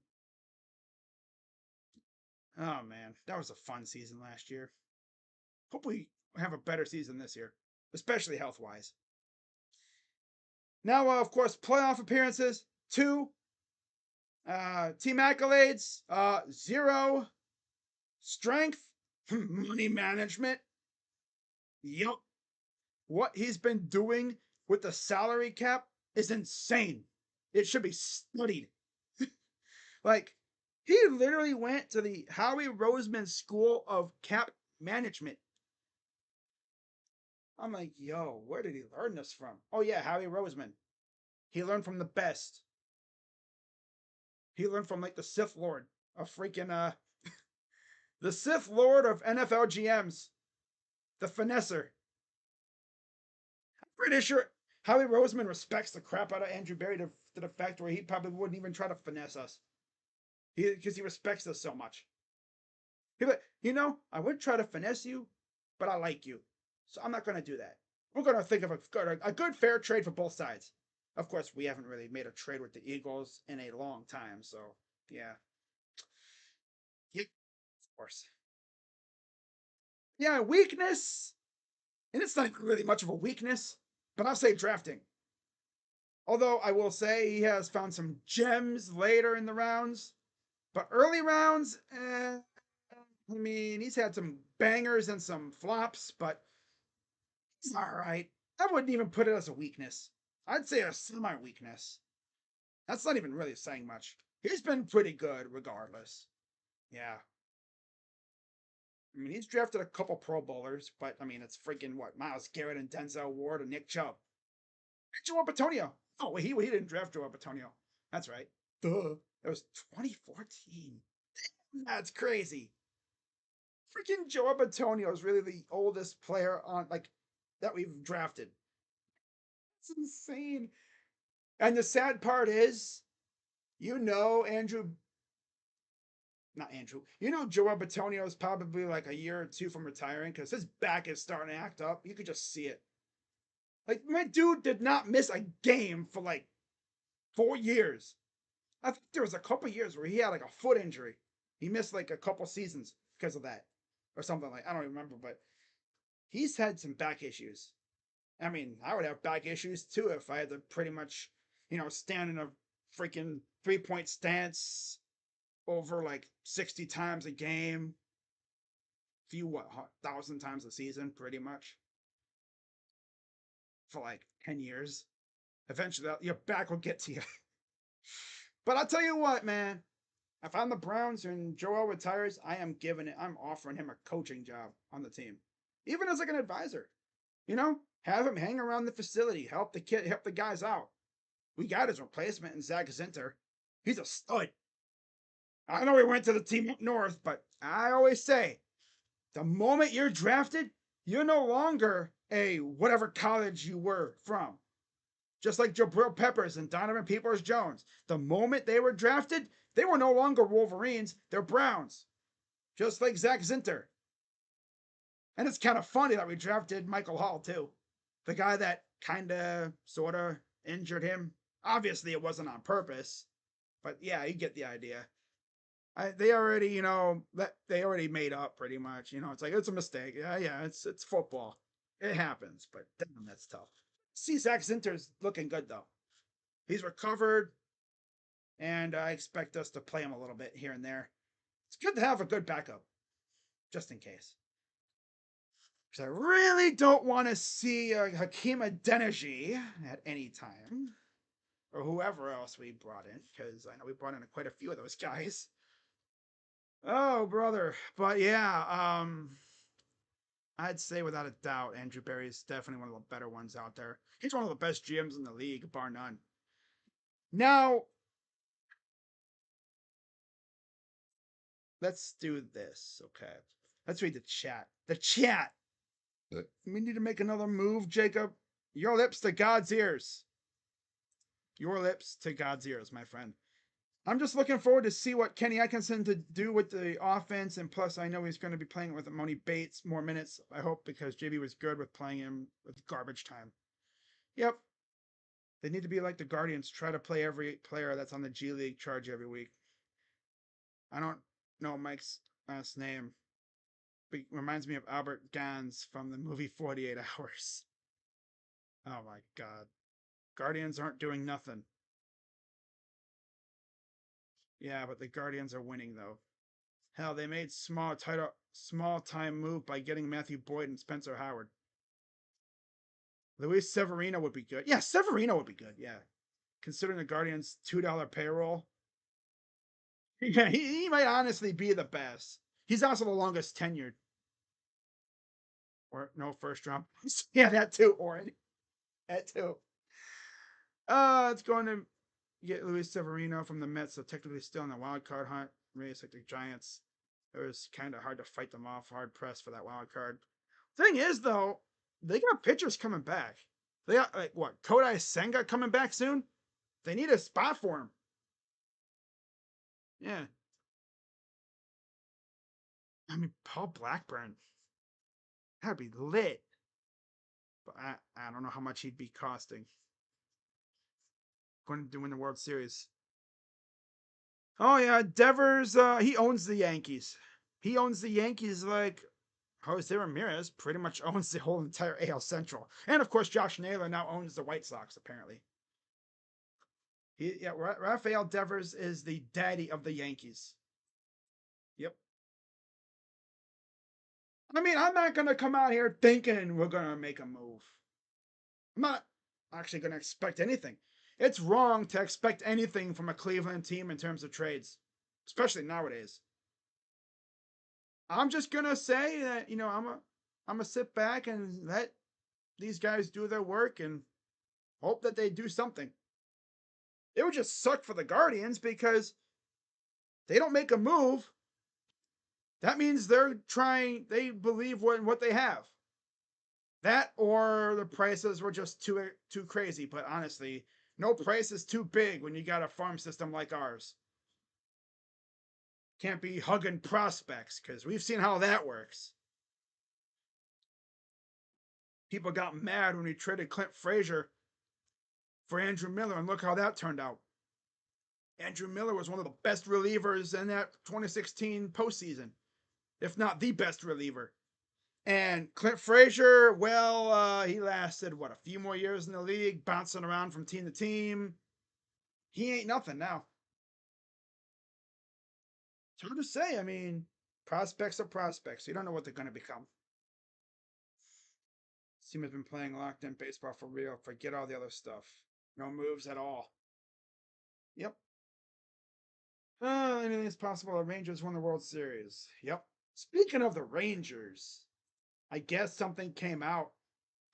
Oh, man. That was a fun season last year. Hope we have a better season this year, especially health-wise. Now, of course, playoff appearances, 2. Team accolades, 0. Strength, money management. Yup. What he's been doing with the salary cap is insane. It should be studied. Like, he literally went to the Howie Roseman School of Cap Management. I'm like, yo, where did he learn this from? Oh, yeah, Howie Roseman. He learned from the best. He learned from, like, the Sith Lord of freaking, the Sith Lord of NFL GMs. The Finesser. I'm pretty sure Howie Roseman respects the crap out of Andrew Berry to the fact where he probably wouldn't even try to finesse us. Because he respects us so much. He'd be like, you know, I would try to finesse you, but I like you. So I'm not going to do that. We're going to think of a good fair trade for both sides. Of course, we haven't really made a trade with the Eagles in a long time. So, yeah. Yep, of course. Yeah, weakness. And it's not really much of a weakness, but I'll say drafting. Although I will say he has found some gems later in the rounds. But early rounds, I mean, he's had some bangers and some flops, but he's all right. I wouldn't even put it as a weakness. I'd say a semi-weakness. That's not even really saying much. He's been pretty good regardless. Yeah. I mean, he's drafted a couple Pro Bowlers, but I mean, it's freaking what? Myles Garrett and Denzel Ward and Nick Chubb. Joe Bitonio. Oh, wait, he didn't draft Joe Bitonio. That's right. Duh. That was 2014. That's crazy. Freaking Joe Bitonio is really the oldest player on that we've drafted. It's insane. And the sad part is, Andrew, not Andrew, Joe Bitonio is probably like a year or 2 from retiring because his back is starting to act up. You could just see it. Like, my dude did not miss a game for like 4 years. I think there was a couple years where he had like a foot injury. He missed like a couple seasons because of that. Or something like, I don't remember, but he's had some back issues. I mean, I would have back issues too if I had to pretty much, stand in a freaking 3-point stance over like 60 times a game. Few 1,000 times a season, pretty much. For like 10 years. Eventually your back will get to you. But I'll tell you what, man. If I'm the Browns and Joel retires, I'm offering him a coaching job on the team. Even as like an advisor. Have him hang around the facility, help the guys out. We got his replacement in Zach Zinter. He's a stud. I know he went to the team up north, but I always say, the moment you're drafted, you're no longer a whatever college you were from. Just like Jabril Peppers and Donovan Peoples-Jones. The moment they were drafted, they were no longer Wolverines, they're Browns. Just like Zach Zinter. And it's kind of funny that we drafted Michael Hall, too. The guy that kind of, sort of injured him. Obviously, it wasn't on purpose. But yeah, you get the idea. They already, they already made up pretty much. It's like, it's a mistake. Yeah, it's football. It happens, but damn, that's tough. See, Zach Zinter's looking good, though. He's recovered, and I expect us to play him a little bit here and there. It's good to have a good backup, just in case. Because I really don't want to see Hakeem Adeniji at any time, or whoever else we brought in, because I know we brought in quite a few of those guys. Oh, brother. But yeah, I'd say without a doubt, Andrew Berry is definitely one of the better ones out there. He's one of the best GMs in the league, bar none. Now, let's do this, okay? Let's read the chat. The chat. We need to make another move, Jacob. Your lips to God's ears. Your lips to God's ears, my friend. I'm just looking forward to see what Kenny Atkinson to do with the offense, and plus I know he's going to be playing with Moni Bates more minutes, I hope, because JB was good with playing him with garbage time. Yep. They need to be like the Guardians, try to play every player that's on the G League charge every week. I don't know Mike's last name. It reminds me of Albert Gans from the movie 48 Hours. Oh my god. Guardians aren't doing nothing. Yeah, but the Guardians are winning though. Hell, they made small time move by getting Matthew Boyd and Spencer Howard. Luis Severino would be good. Yeah, Severino would be good. Yeah, considering the Guardians' $2 payroll. Yeah, he might honestly be the best. He's also the longest tenured. Or no first round. Yeah, that too, Oren. That too. It's going to get Luis Severino from the Mets, so technically still in the wild card hunt. Race like the Giants. It was kind of hard to fight them off, hard pressed for that wild card. Thing is, though, they got pitchers coming back. They got, like, what, Kodai Senga coming back soon? They need a spot for him. Yeah. I mean, Paul Blackburn. That'd be lit. But I don't know how much he'd be costing. Going to win the World Series. Oh, yeah, Devers, he owns the Yankees. He owns the Yankees like Jose Ramirez pretty much owns the whole entire AL Central. And, of course, Josh Naylor now owns the White Sox, apparently. Rafael Devers is the daddy of the Yankees. Yep. I mean, I'm not going to come out here thinking we're going to make a move. I'm not actually going to expect anything. It's wrong to expect anything from a Cleveland team in terms of trades, especially nowadays. I'm just going to say that, I'm going to sit back and let these guys do their work and hope that they do something. It would just suck for the Guardians because they don't make a move. That means they believe what they have. That or the prices were just too crazy. But honestly, no price is too big when you got a farm system like ours. Can't be hugging prospects because we've seen how that works. People got mad when we traded Clint Frazier for Andrew Miller, and look how that turned out. Andrew Miller was one of the best relievers in that 2016 postseason, if not the best reliever. And Clint Frazier, well, he lasted, a few more years in the league, bouncing around from team to team. He ain't nothing now. It's hard to say. I mean, prospects are prospects. You don't know what they're going to become. This team has been playing locked in baseball for real. Forget all the other stuff. No moves at all. Yep. Anything's possible. The Rangers won the World Series. Yep. Speaking of the Rangers, I guess something came out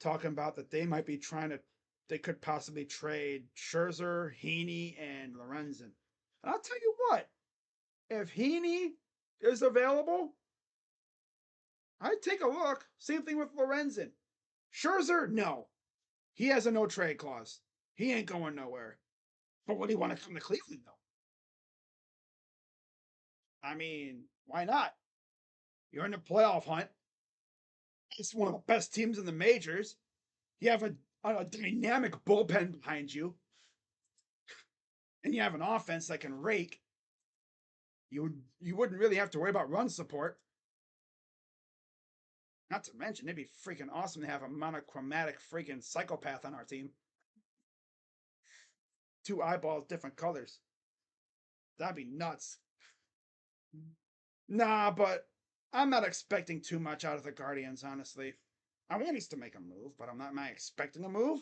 talking about that they could possibly trade Scherzer, Heaney, and Lorenzen. And I'll tell you what, if Heaney is available, I'd take a look. Same thing with Lorenzen. Scherzer, no. He has a no trade clause. He ain't going nowhere. But would he want to come to Cleveland, though? I mean, why not? You're in the playoff hunt. It's one of the best teams in the majors. You have a dynamic bullpen behind you. And you have an offense that can rake. You wouldn't really have to worry about run support. Not to mention, it'd be freaking awesome to have a monochromatic freaking psychopath on our team. two eyeballs different colors. That'd be nuts. Nah, but I'm not expecting too much out of the Guardians, honestly. I want us to make a move, but I'm not. Am I expecting a move?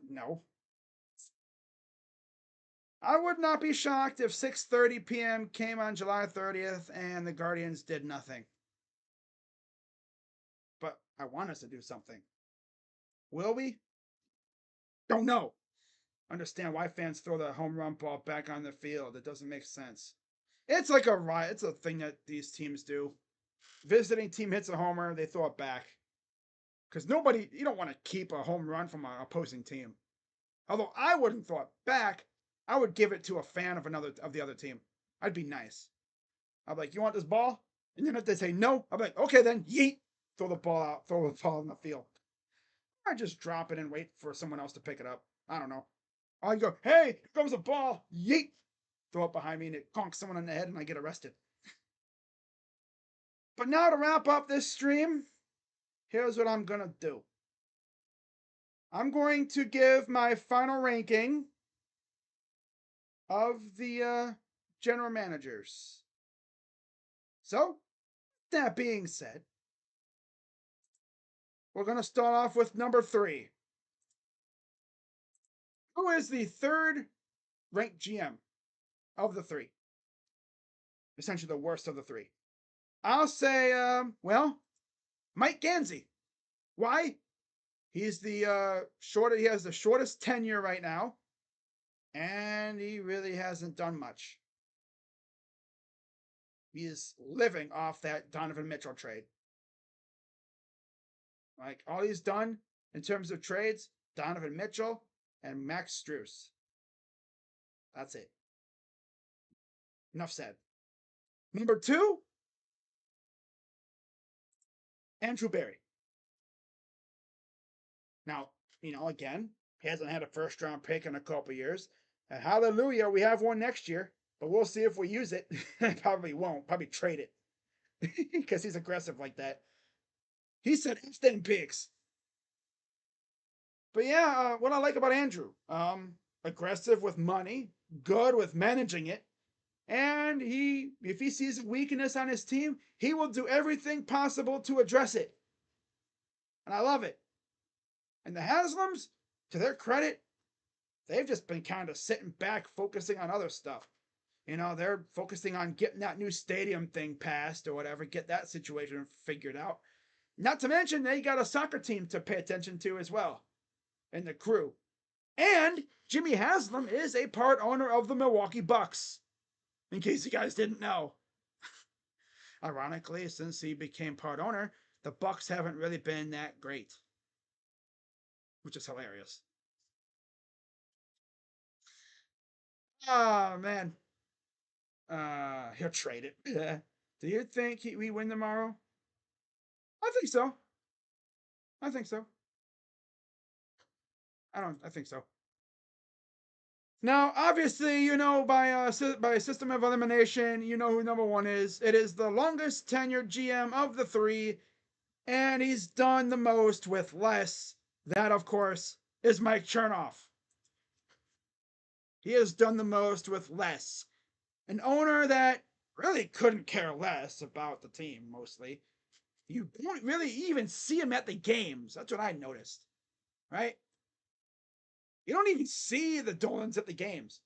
No. I would not be shocked if 6:30 p.m. came on July 30th and the Guardians did nothing. But I want us to do something. Will we? Don't know. Understand why fans throw the home run ball back on the field. It doesn't make sense. It's like a riot. It's a thing that these teams do. Visiting team hits a homer, they throw it back. Because nobody, you don't want to keep a home run from an opposing team. Although I wouldn't throw it back, I would give it to a fan of the other team. I'd be nice. I'd be like, you want this ball? And then if they say no, I'd be like, okay then, yeet. Throw the ball out, throw the ball in the field. I just drop it and wait for someone else to pick it up. I don't know. I go, hey, here comes a ball, yeet. Throw it behind me and it conks someone in the head and I get arrested. But now to wrap up this stream, here's what I'm going to do. I'm going to give my final ranking of the general managers. So, that being said, we're going to start off with number 3. Who is the third ranked GM of the 3? Essentially the worst of the 3. I'll say, Mike Gansey. Why? He's he has the shortest tenure right now, and he really hasn't done much. He is living off that Donovan Mitchell trade. Like, all he's done in terms of trades, Donovan Mitchell and Max Strus. That's it. Enough said. Number 2, Andrew Berry. Now, again, he hasn't had a first-round pick in a couple years. And hallelujah, we have one next year. But we'll see if we use it. Probably won't. Probably trade it. Because he's aggressive like that. He said instant picks. But yeah, what I like about Andrew, aggressive with money, good with managing it, and if he sees a weakness on his team, he will do everything possible to address it. And I love it. And the Haslams, to their credit, they've just been kind of sitting back, focusing on other stuff. They're focusing on getting that new stadium thing passed or whatever, get that situation figured out. Not to mention, they got a soccer team to pay attention to as well, and the crew. And Jimmy Haslam is a part owner of the Milwaukee Bucks, in case you guys didn't know. Ironically, since he became part owner, the Bucks haven't really been that great, which is hilarious. Oh, man. He'll trade it. Do you think we win tomorrow? I think so. I think so. I think so. Now, obviously, by system of elimination, you know who number 1 is. It is the longest tenured GM of the 3, and he's done the most with less. That, of course, is Mike Chernoff. He has done the most with less. An owner that really couldn't care less about the team, mostly. You don't really even see him at the games. That's what I noticed. Right? You don't even see the Dolans at the games.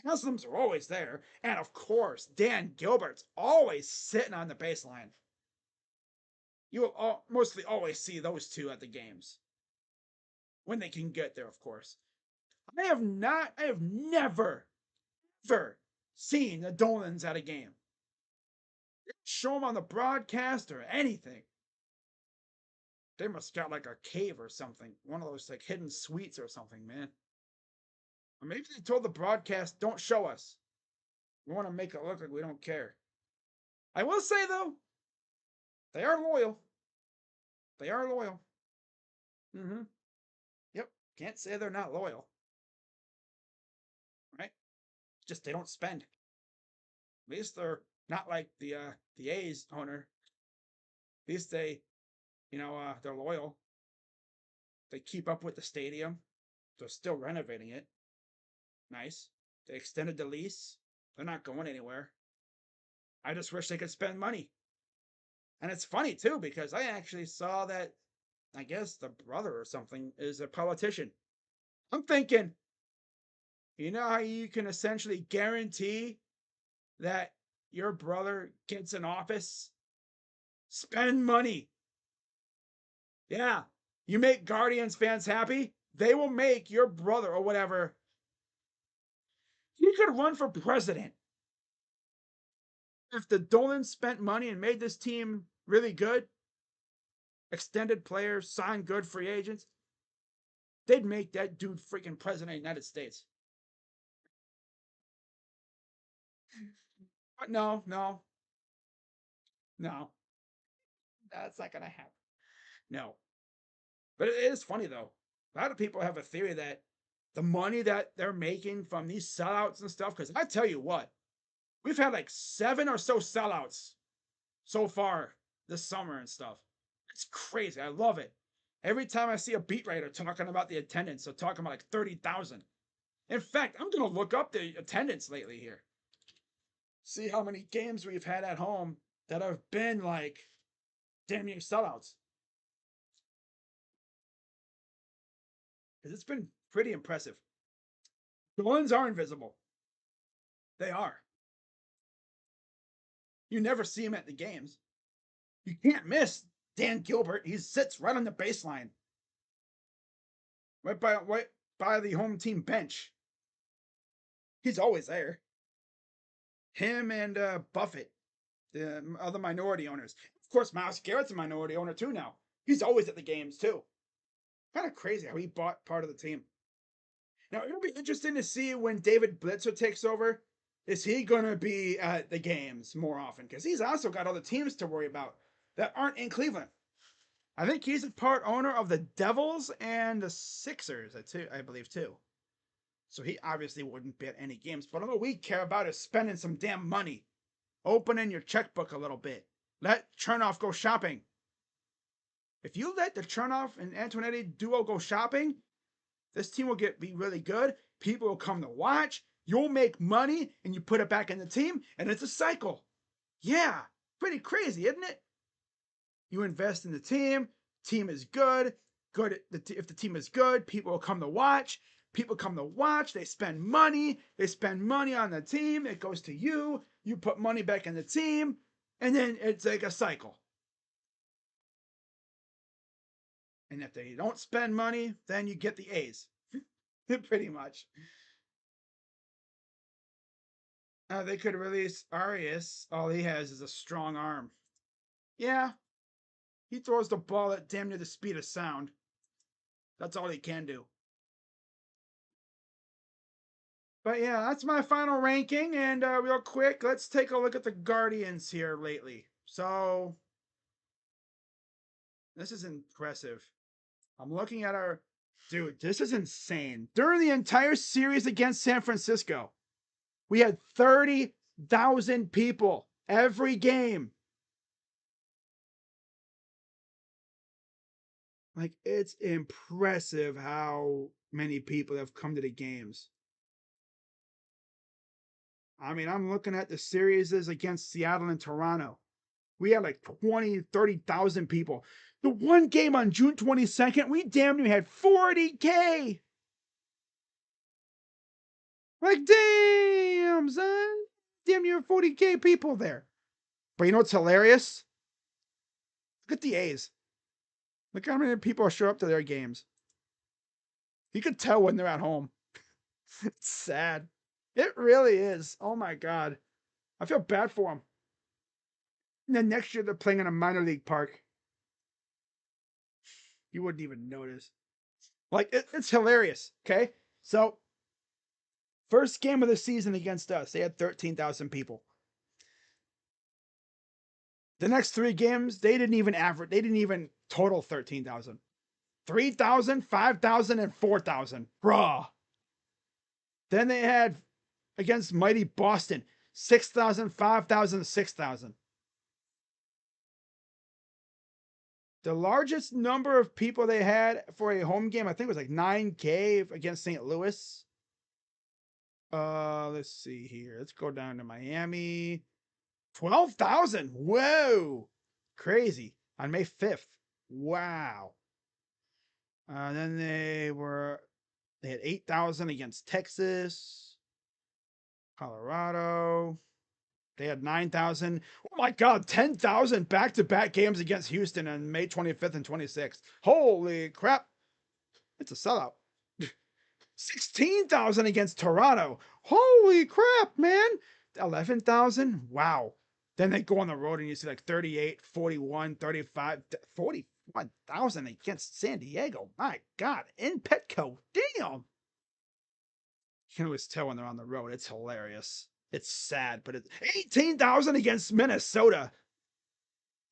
Haslams are always there. And of course, Dan Gilbert's always sitting on the baseline. You will mostly always see those two at the games. When they can get there, of course. I have never, ever seen the Dolans at a game. Show them on the broadcast or anything. They must have got like a cave or something. One of those like hidden suites or something, man. Or maybe they told the broadcast, don't show us. We want to make it look like we don't care. I will say, though, they are loyal. They are loyal. Mm-hmm. Yep. Can't say they're not loyal. Right? Just they don't spend. At least they're not like the A's owner. At least they're loyal. They keep up with the stadium. They're still renovating it. Nice. They extended the lease. They're not going anywhere. I just wish they could spend money. And it's funny too, because I actually saw that, I guess the brother or something is a politician. I'm thinking, you know how you can essentially guarantee that your brother gets in office? Spend money. Yeah. You make Guardians fans happy, they will make your brother or whatever. He could run for president. If the Dolans spent money and made this team really good, extended players, signed good free agents, they'd make that dude freaking president of the United States. But no, that's not gonna happen. No. But it is funny though. A lot of people have a theory that the money that they're making from these sellouts and stuff, because I tell you what, we've had like 7 or so sellouts so far this summer and stuff. It's crazy. I love it. Every time I see a beat writer talking about the attendance, they're talking about like 30,000. In fact, I'm going to look up the attendance lately here. See how many games we've had at home that have been like damn near sellouts. Because it's been pretty impressive. The ones are invisible. They are. You never see him at the games. You can't miss Dan Gilbert. He sits right on the baseline. Right by the home team bench. He's always there. Him and Buffett, the other minority owners. Of course, Myles Garrett's a minority owner too now. He's always at the games too. Kind of crazy how he bought part of the team. Now, it'll be interesting to see when David Blitzer takes over. Is he going to be at the games more often? Because he's also got other teams to worry about that aren't in Cleveland. I think he's a part owner of the Devils and the Sixers, I believe, too. So he obviously wouldn't be at any games. But all we care about is spending some damn money. Opening your checkbook a little bit. Let Chernoff go shopping. If you let the Chernoff and Antonetti duo go shopping, this team will be really good. People will come to watch. You'll make money and you put it back in the team, and it's a cycle. Yeah, pretty crazy, isn't it? You invest in the team is good. If the team is good, people will come to watch. People come to watch. They spend money. They spend money on the team. It goes to you. You put money back in the team, and then it's like a cycle. And if they don't spend money, then you get the A's. Pretty much. They could release Arias. All he has is a strong arm. Yeah, he throws the ball at damn near the speed of sound. That's all he can do. But yeah, that's my final ranking. And real quick, let's take a look at the Guardians here lately. So, this is impressive. I'm looking at our. Dude, this is insane. During the entire series against San Francisco, we had 30,000 people every game. Like, it's impressive how many people have come to the games. I mean, I'm looking at the series against Seattle and Toronto. We had like 20, 30,000 people. The one game on June 22nd, we damn near had 40K. Like, damn, son. Damn near 40K people there. But you know what's hilarious? Look at the A's. Look how many people show up to their games. You could tell when they're at home. It's sad. It really is. Oh my God. I feel bad for them. And then next year they're playing in a minor league park. You wouldn't even notice. Like, it's hilarious. Okay. So, first game of the season against us, they had 13,000 people. The next 3 games, they didn't even total 13,000. 3,000, 5,000, and 4,000. Bruh. Then they had against mighty Boston, 6,000, 5,000, 6,000. The largest number of people they had for a home game, I think, was like 9K against St. Louis. Let's see here. Let's go down to Miami. 12,000. Whoa. Crazy. On May 5th. Wow. Then they had 8,000 against Texas, Colorado. They had 9,000. Oh my God, 10,000 back-to-back games against Houston on May 25th and 26th. Holy crap. It's a sellout. 16,000 against Toronto. Holy crap, man. 11,000. Wow. Then they go on the road and you see like 38, 41, 35, 41,000 against San Diego. My God. In Petco. Damn. You can always tell when they're on the road. It's hilarious. It's sad, but it's 18,000 against Minnesota.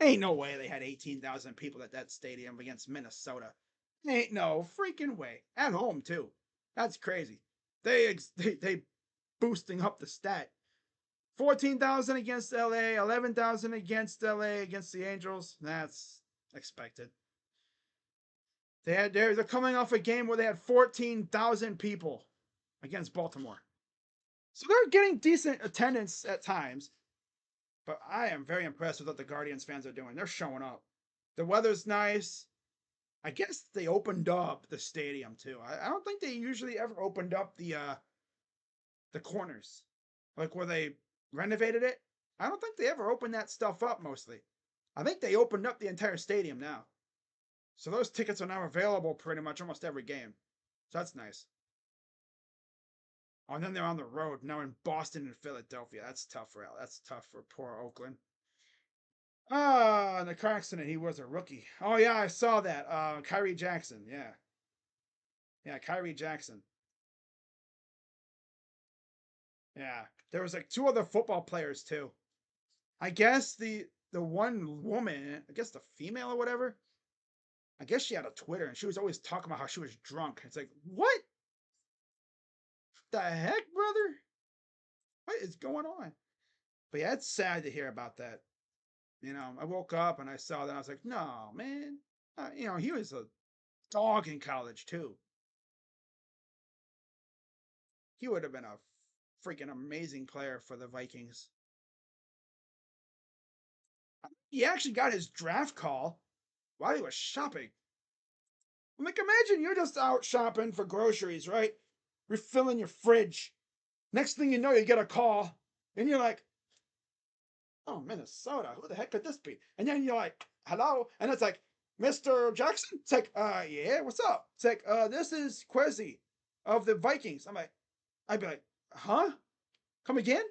Ain't no way they had 18,000 people at that stadium against Minnesota. Ain't no freaking way. At home, too. That's crazy. They boosting up the stat. 14,000 against LA, 11,000 against LA against the Angels. That's expected. They're coming off a game where they had 14,000 people against Baltimore. So they're getting decent attendance at times. But I am very impressed with what the Guardians fans are doing. They're showing up. The weather's nice. I guess they opened up the stadium too. I don't think they usually ever opened up the corners, like where they renovated it. I don't think they ever opened that stuff up mostly. I think they opened up the entire stadium now. So those tickets are now available pretty much almost every game. So that's nice. Oh, and then they're on the road now in Boston and Philadelphia. That's tough for That's tough for poor Oakland. In the car accident, he was a rookie. Oh yeah, I saw that. Kyrie Jackson. Yeah, yeah, Kyrie Jackson. Yeah, there was like two other football players too. I guess the one woman, I guess the female or whatever. I guess she had a Twitter and she was always talking about how she was drunk. It's like, what the heck, brother? What is going on? But yeah, it's sad to hear about that. I woke up and I saw that. I was like, no, man. He was a dog in college too. He would have been a freaking amazing player for the Vikings. He actually got his draft call while he was shopping. I'm like, imagine you're just out shopping for groceries, right? Refilling your fridge. Next thing you know, you get a call, and you're like, oh, Minnesota, who the heck could this be? And then you're like, hello? And it's like, Mr. Jackson? It's like, yeah, what's up? It's like, this is Quezzy of the Vikings. I'd be like, huh? Come again?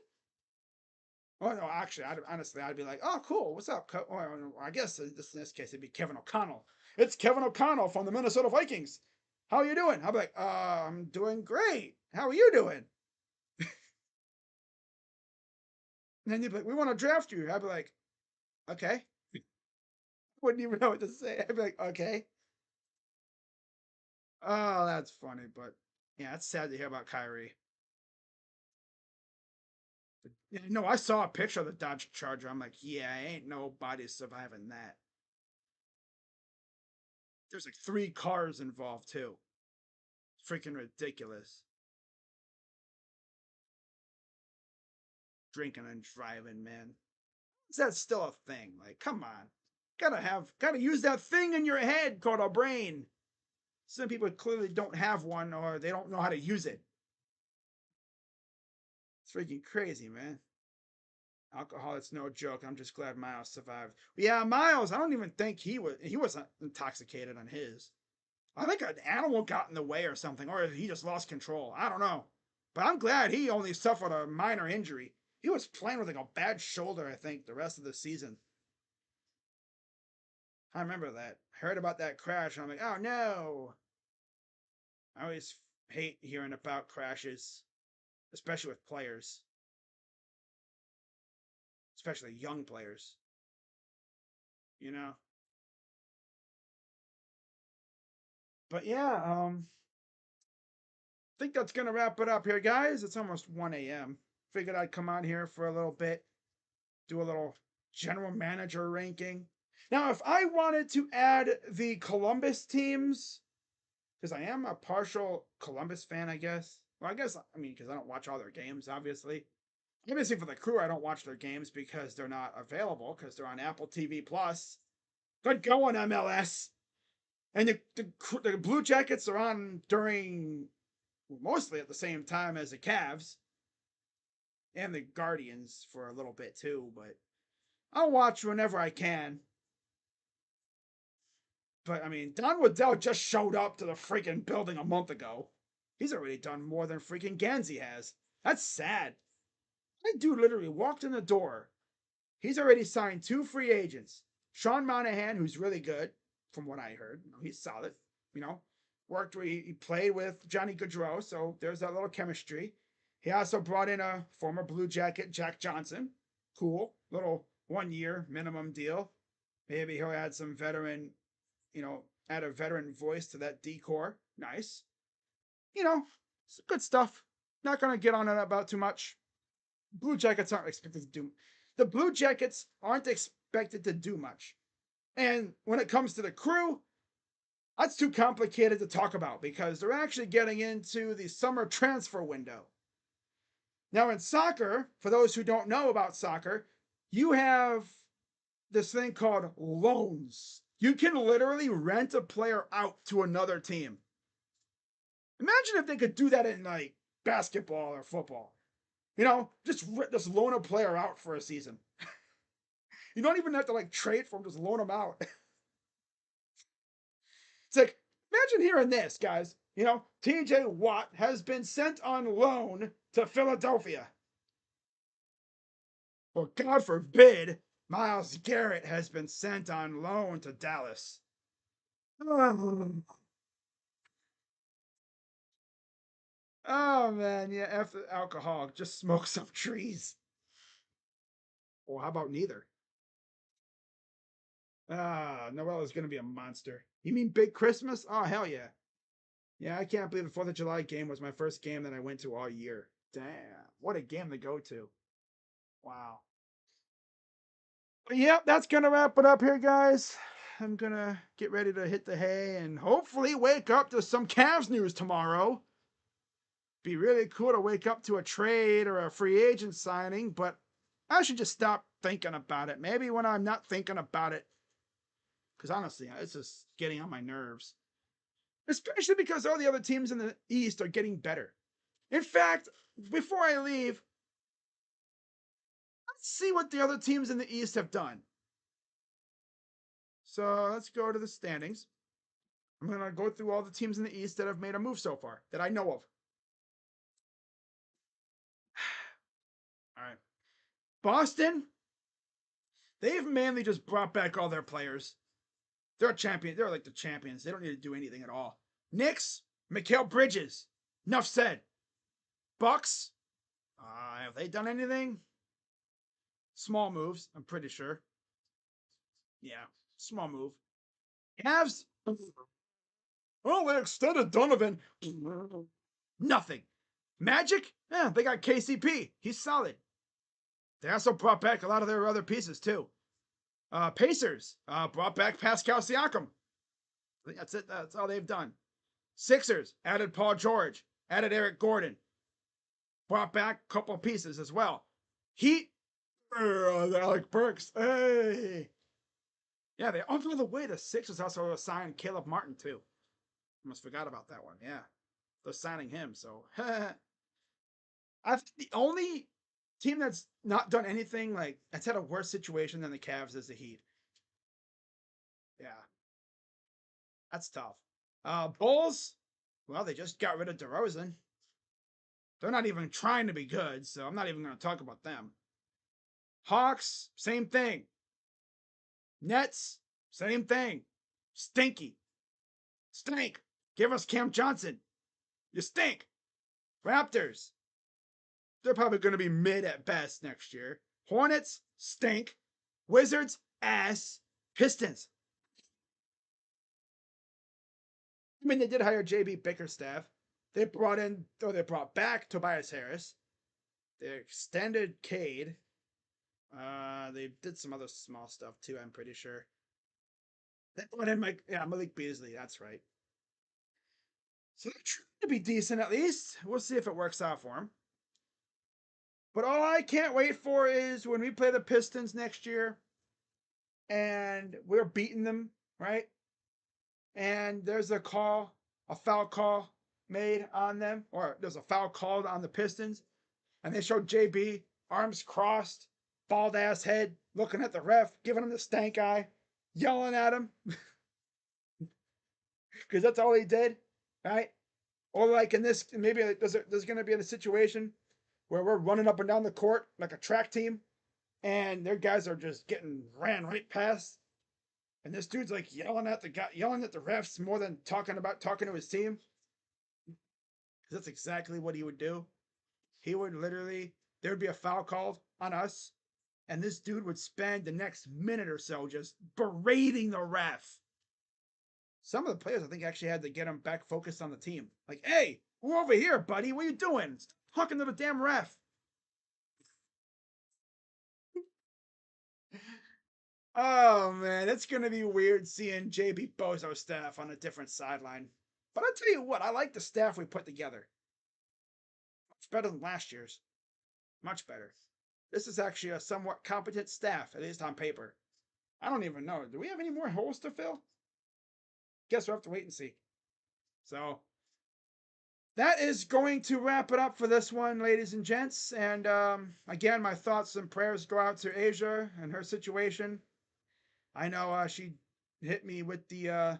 Oh no, actually, honestly, I'd be like, "Oh, cool, what's up?" Or I guess in this case, it'd be Kevin O'Connell. It's Kevin O'Connell from the Minnesota Vikings. How are you doing? I'd be like, I'm doing great. How are you doing?" And then you'd be like, "We want to draft you." I'd be like, "Okay." Wouldn't even know what to say. I'd be like, "Okay." Oh, that's funny, but yeah, it's sad to hear about Kyrie. But, no, I saw a picture of the Dodge Charger. I'm like, yeah, ain't nobody surviving that. There's like 3 cars involved too. Freaking ridiculous. Drinking and driving, man. Is that still a thing? Like, come on. Gotta use that thing in your head called a brain. Some people clearly don't have one or they don't know how to use it. It's freaking crazy, man. Alcohol, it's no joke. I'm just glad Miles survived. Yeah, Miles, I don't even think he wasn't intoxicated on his. I think an animal got in the way or something, or he just lost control. I don't know. But I'm glad he only suffered a minor injury. He was playing with like a bad shoulder, I think, the rest of the season. I remember that. Heard about that crash, and I'm like, oh no. I always hate hearing about crashes, especially with players, especially young players. You know. But yeah, I think that's gonna wrap it up here, guys. It's almost 1 a.m. Figured I'd come on here for a little bit, do a little general manager ranking. Now, if I wanted to add the Columbus teams, because I am a partial Columbus fan, I guess. Well, I mean, because I don't watch all their games, obviously. Obviously, for the Crew, I don't watch their games because they're not available, because they're on Apple TV Plus. Good going, MLS. And the Blue Jackets are on during, mostly at the same time as the Cavs and the Guardians for a little bit too, but I'll watch whenever I can. But I mean, Don Waddell just showed up to the freaking building a month ago. He's already done more than freaking Gansey has. That's sad. That dude literally walked in the door. He's already signed 2 free agents. Sean Monahan, who's really good, from what I heard. He's solid. You know, worked where he played with Johnny Gaudreau, so there's that little chemistry. He also brought in a former Blue Jacket, Jack Johnson. Cool. Little 1-year minimum deal. Maybe he'll add some veteran, add a veteran voice to that decor. Nice. It's good stuff. Not going to get on it about too much. Blue Jackets aren't expected to do. The Blue Jackets aren't expected to do much. And when it comes to the Crew, that's too complicated to talk about because they're actually getting into the summer transfer window. Now, in soccer, for those who don't know about soccer, you have this thing called loans. You can literally rent a player out to another team. Imagine if they could do that in like basketball or football. Just loan a player out for a season. You don't even have to like trade for him, just loan him out. It's like, imagine hearing this, guys. TJ Watt has been sent on loan to Philadelphia. Or God forbid, Myles Garrett has been sent on loan to Dallas. Oh man, yeah, after alcohol, just smoke some trees. Or how about neither? Noella's gonna be a monster. You mean Big Christmas? Oh hell yeah. Yeah, I can't believe the 4th of July game was my first game that I went to all year. Damn, what a game to go to. Wow. But yep, that's gonna wrap it up here, guys. I'm gonna get ready to hit the hay and hopefully wake up to some Cavs news tomorrow. Be really cool to wake up to a trade or a free agent signing, but I should just stop thinking about it. Maybe when I'm not thinking about it. Because honestly, it's just getting on my nerves. Especially because all the other teams in the East are getting better. In fact, before I leave, let's see what the other teams in the East have done. So let's go to the standings. I'm going to go through all the teams in the East that have made a move so far that I know of. All right. Boston, they've mainly just brought back all their players. They're a champion. They're like the champions. They don't need to do anything at all. Knicks, Mikal Bridges. Enough said. Bucks, have they done anything? Small moves, I'm pretty sure. Yeah, small move. Cavs, oh, they extended Donovan. Nothing. Magic, yeah, they got KCP. He's solid. They also brought back a lot of their other pieces too. Pacers brought back Pascal Siakam. I think that's it. That's all they've done. Sixers added Paul George, added Eric Gordon, brought back a couple pieces as well. Heat, Alec Burks. Hey, yeah. They. Oh, by the way, the Sixers also signed Caleb Martin too. Almost forgot about that one. Yeah, they're signing him. So, I think the only team that's not done anything like that's had a worse situation than the Cavs is the Heat. Yeah, that's tough. Bulls, well, they just got rid of DeRozan. They're not even trying to be good, so I'm not even going to talk about them. Hawks, same thing. Nets, same thing. Stinky. Stink. Give us Cam Johnson. You stink. Raptors, they're probably going to be mid at best next year. Hornets, stink. Wizards, ass. Pistons. I mean, they did hire JB Bickerstaff. They brought back Tobias Harris. They extended Cade. They did some other small stuff too, I'm pretty sure. That one in yeah, Malik Beasley. That's right. So they're trying to be decent at least. We'll see if it works out for him. But all I can't wait for is when we play the Pistons next year and we're beating them, right? And there's a foul call made on them, or there's a foul called on the Pistons, and they show JB arms crossed, bald ass head, looking at the ref, giving him the stank eye, yelling at him because that's all he did, right? Or like in this, maybe there's going to be in a situation where we're running up and down the court like a track team, and their guys are just getting ran right past, and this dude's like yelling at the guy, yelling at the refs more than talking to his team. That's exactly what he would do. He would literally, there would be a foul called on us, and this dude would spend the next minute or so just berating the ref. Some of the players, I think, actually had to get him back focused on the team. Like, hey, we're over here, buddy. What are you doing? Stop talking to the damn ref. Oh, man, it's going to be weird seeing JB Bozo's staff on a different sideline. But I'll tell you what, I like the staff we put together. Much better than last year's. Much better. This is actually a somewhat competent staff, at least on paper. I don't even know. Do we have any more holes to fill? Guess we'll have to wait and see. So, that is going to wrap it up for this one, ladies and gents. And again, my thoughts and prayers go out to Asia and her situation. I know she hit me with the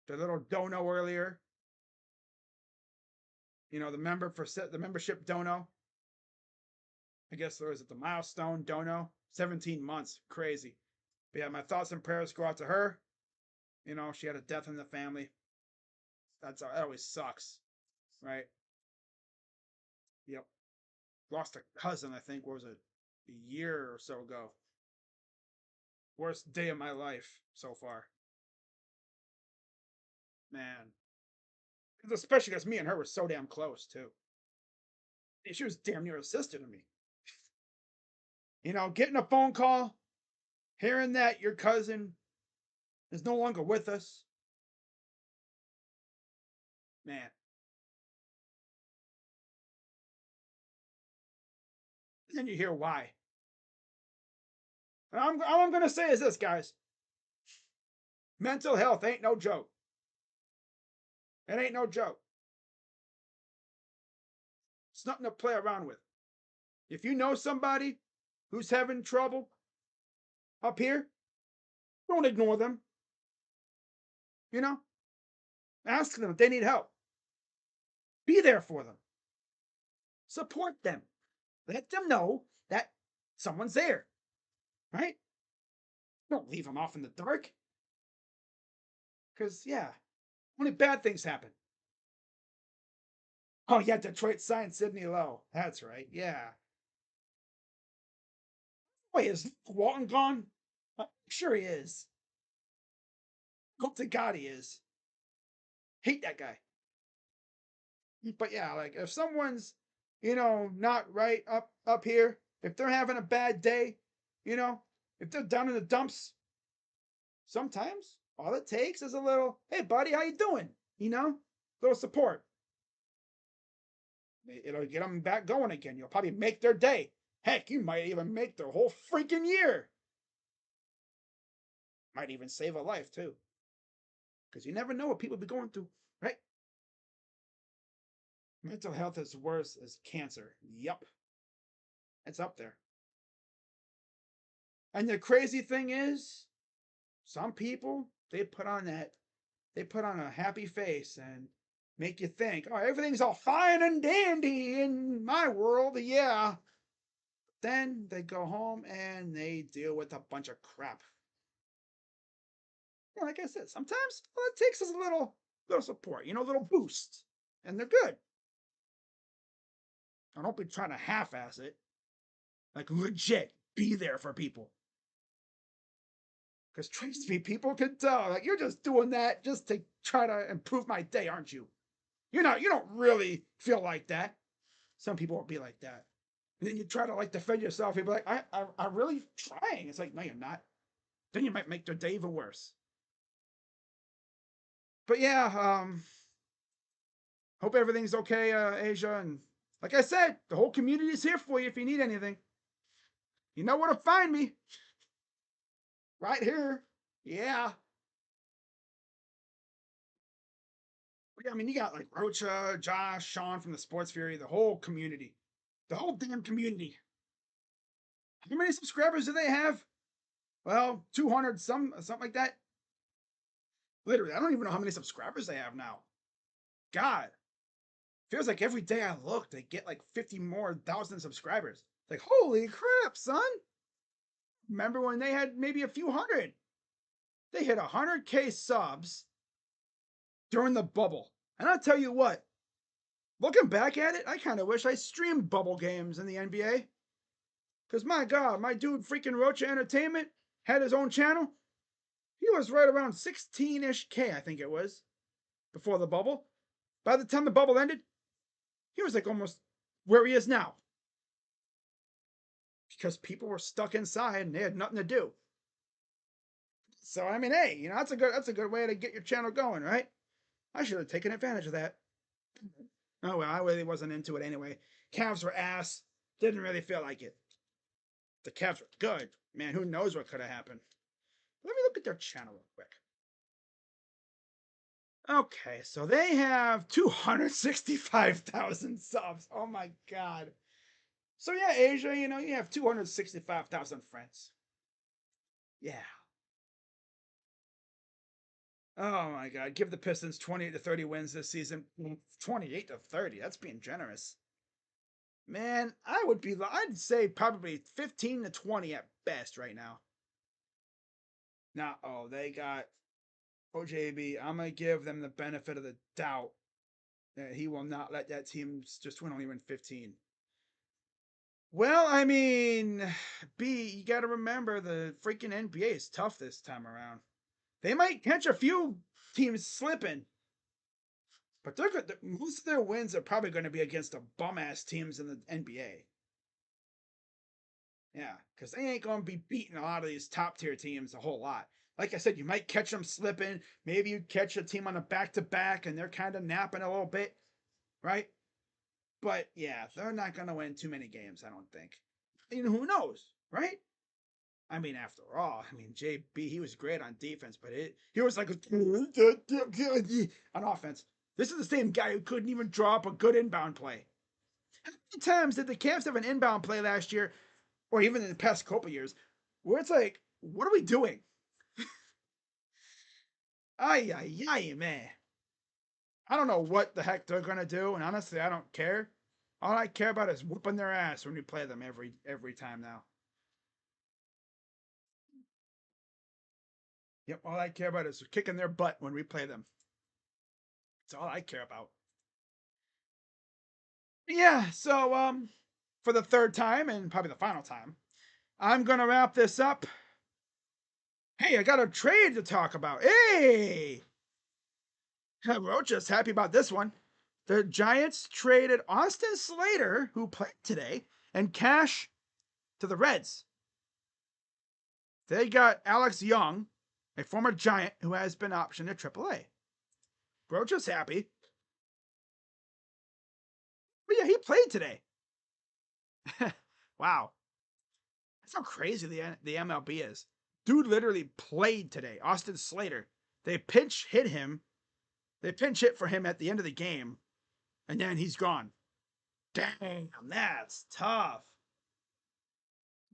little dono earlier. You know, the membership dono. I guess there was the milestone dono. 17 months, crazy. But yeah, my thoughts and prayers go out to her. You know, she had a death in the family. That always sucks, right? Yep. Lost a cousin, I think, what was it, a year or so ago. Worst day of my life so far. Man. Especially because me and her were so damn close, too. She was damn near a sister to me. You know, getting a phone call, hearing that your cousin is no longer with us. Man. And then you hear why. And all I'm going to say is this, guys. Mental health ain't no joke. It ain't no joke. It's nothing to play around with. If you know somebody who's having trouble up here, don't ignore them. You know, ask them if they need help. Be there for them. Support them. Let them know that someone's there. Right? Don't leave them off in the dark. Because, yeah, only bad things happen. Oh, yeah, Detroit signed Sidney Lowe. That's right. Yeah. Wait, is Walton gone? Sure he is. Hope to God he is. Hate that guy. But yeah, like if someone's, you know, not right up here, if they're having a bad day, you know, if they're down in the dumps, sometimes all it takes is a little, hey buddy, how you doing? You know, little support. It'll get them back going again. You'll probably make their day. Heck, you might even make their whole freaking year. Might even save a life too. Because you never know what people be going through, right? Mental health is worse as cancer. Yup. It's up there. And the crazy thing is, some people, they put on a happy face and make you think, oh, everything's all fine and dandy in my world, yeah. Then they go home and they deal with a bunch of crap. Yeah, like I said, sometimes all it takes is a little support, you know, a little boost, and they're good. I don't be trying to half-ass it. Like legit, be there for people. Because trust me, people can tell. Like you're just doing that just to try to improve my day, aren't you? You don't really feel like that. Some people will be like that. And then you try to like defend yourself. You'll be like, I'm really trying. It's like, no, you're not. then you might make their day even worse. But yeah, hope everything's okay, Asia. And like I said, the whole community is here for you if you need anything. You know where to find me. Right here. Yeah. Yeah, I mean, you got like Rocha, Josh, Sean from the Sports Fury, the whole community. The whole damn community. How many subscribers do they have? Well, 200, something like that. Literally, I don't even know how many subscribers they have now. God. Feels like every day I look, they get like 50 more thousand subscribers. Like, holy crap, son. Remember when they had maybe a few hundred? They hit 100K subs during the bubble. And I'll tell you what, looking back at it, I kind of wish I streamed bubble games in the NBA. Because my God, my dude freaking Rocha Entertainment had his own channel. He was right around 16-ish K, I think it was, before the bubble. By the time the bubble ended, he was like almost where he is now. Because people were stuck inside and they had nothing to do. So I mean, hey, you know, that's a good way to get your channel going, right? I should have taken advantage of that. Oh well, I really wasn't into it anyway. Cavs were ass. Didn't really feel like it. The Cavs were good. Man, who knows what could have happened. Let me look at their channel real quick. Okay, so they have 265,000 subs. Oh my God. So yeah, Asia, you know, you have 265,000 friends. Yeah. Oh my God. Give the Pistons 28 to 30 wins this season. 28 to 30. That's being generous. Man, I'd say probably 15 to 20 at best right now. Now, oh, they got OJB. I'm going to give them the benefit of the doubt that he will not let that team just only win 15. Well, I mean, you got to remember the freaking NBA is tough this time around. They might catch a few teams slipping, but they're good. Most of their wins are probably going to be against the bum ass teams in the NBA. Yeah, because they ain't going to be beating a lot of these top tier teams a whole lot. Like I said, you might catch them slipping. Maybe you catch a team on a back to back and they're kind of napping a little bit, right? But yeah, they're not going to win too many games, I don't think. You know, who knows, right? I mean, after all, I mean, JB, he was great on defense, but he was like on offense. This is the same guy who couldn't even draw up a good inbound play. How many times did the Cavs have an inbound play last year, or even in the past couple years, where it's like, what are we doing? Ay, ay, ay, man. I don't know what the heck they're gonna do, and honestly, I don't care. All I care about is whooping their ass when we play them every time now. Yep, all I care about is kicking their butt when we play them. That's all I care about. Yeah, so for the third time and probably the final time, I'm gonna wrap this up. Hey, I got a trade to talk about. Hey, Rocha's happy about this one. The Giants traded Austin Slater, who played today, and cash to the Reds. They got Alex Young, a former Giant who has been optioned to AAA. Rocha's happy. But yeah, he played today. Wow. That's how crazy the MLB is. Dude literally played today. Austin Slater. They pinch hit him. They pinch hit for him at the end of the game, and then he's gone. Damn, that's tough.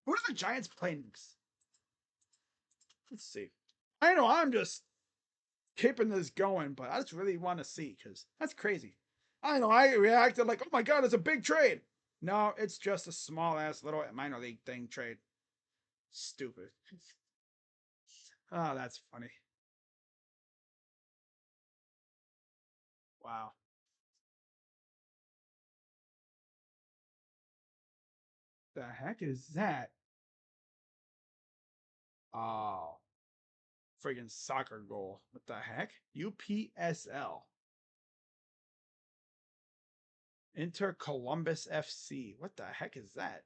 Who are the Giants playing next? Let's see. I know I'm just keeping this going, but I just really want to see because that's crazy. I know I reacted like, oh my God, it's a big trade. No, it's just a small ass little minor league thing trade. Stupid. Oh, that's funny. Wow. The heck is that? Oh, friggin' soccer goal. What the heck? UPSL. Inter Columbus FC. What the heck is that?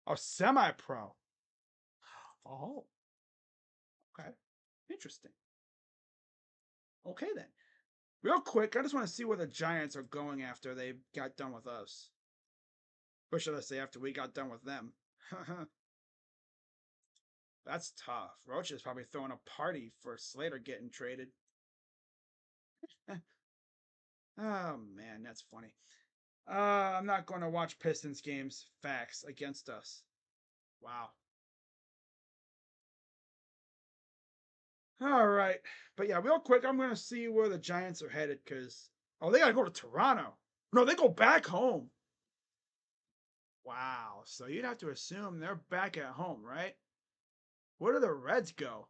Oh, semi pro. Oh, Okay. Interesting. Okay then. Real quick, I just want to see where the Giants are going after they got done with us. Or should I say after we got done with them? That's tough. Roach is probably throwing a party for Slater getting traded. Oh man, that's funny. I'm not going to watch Pistons games. Facts against us. Wow. All right. But yeah, real quick, I'm going to see where the Giants are headed because, oh, they got to go to Toronto. No, they go back home. Wow. So you'd have to assume they're back at home, right? Where do the Reds go?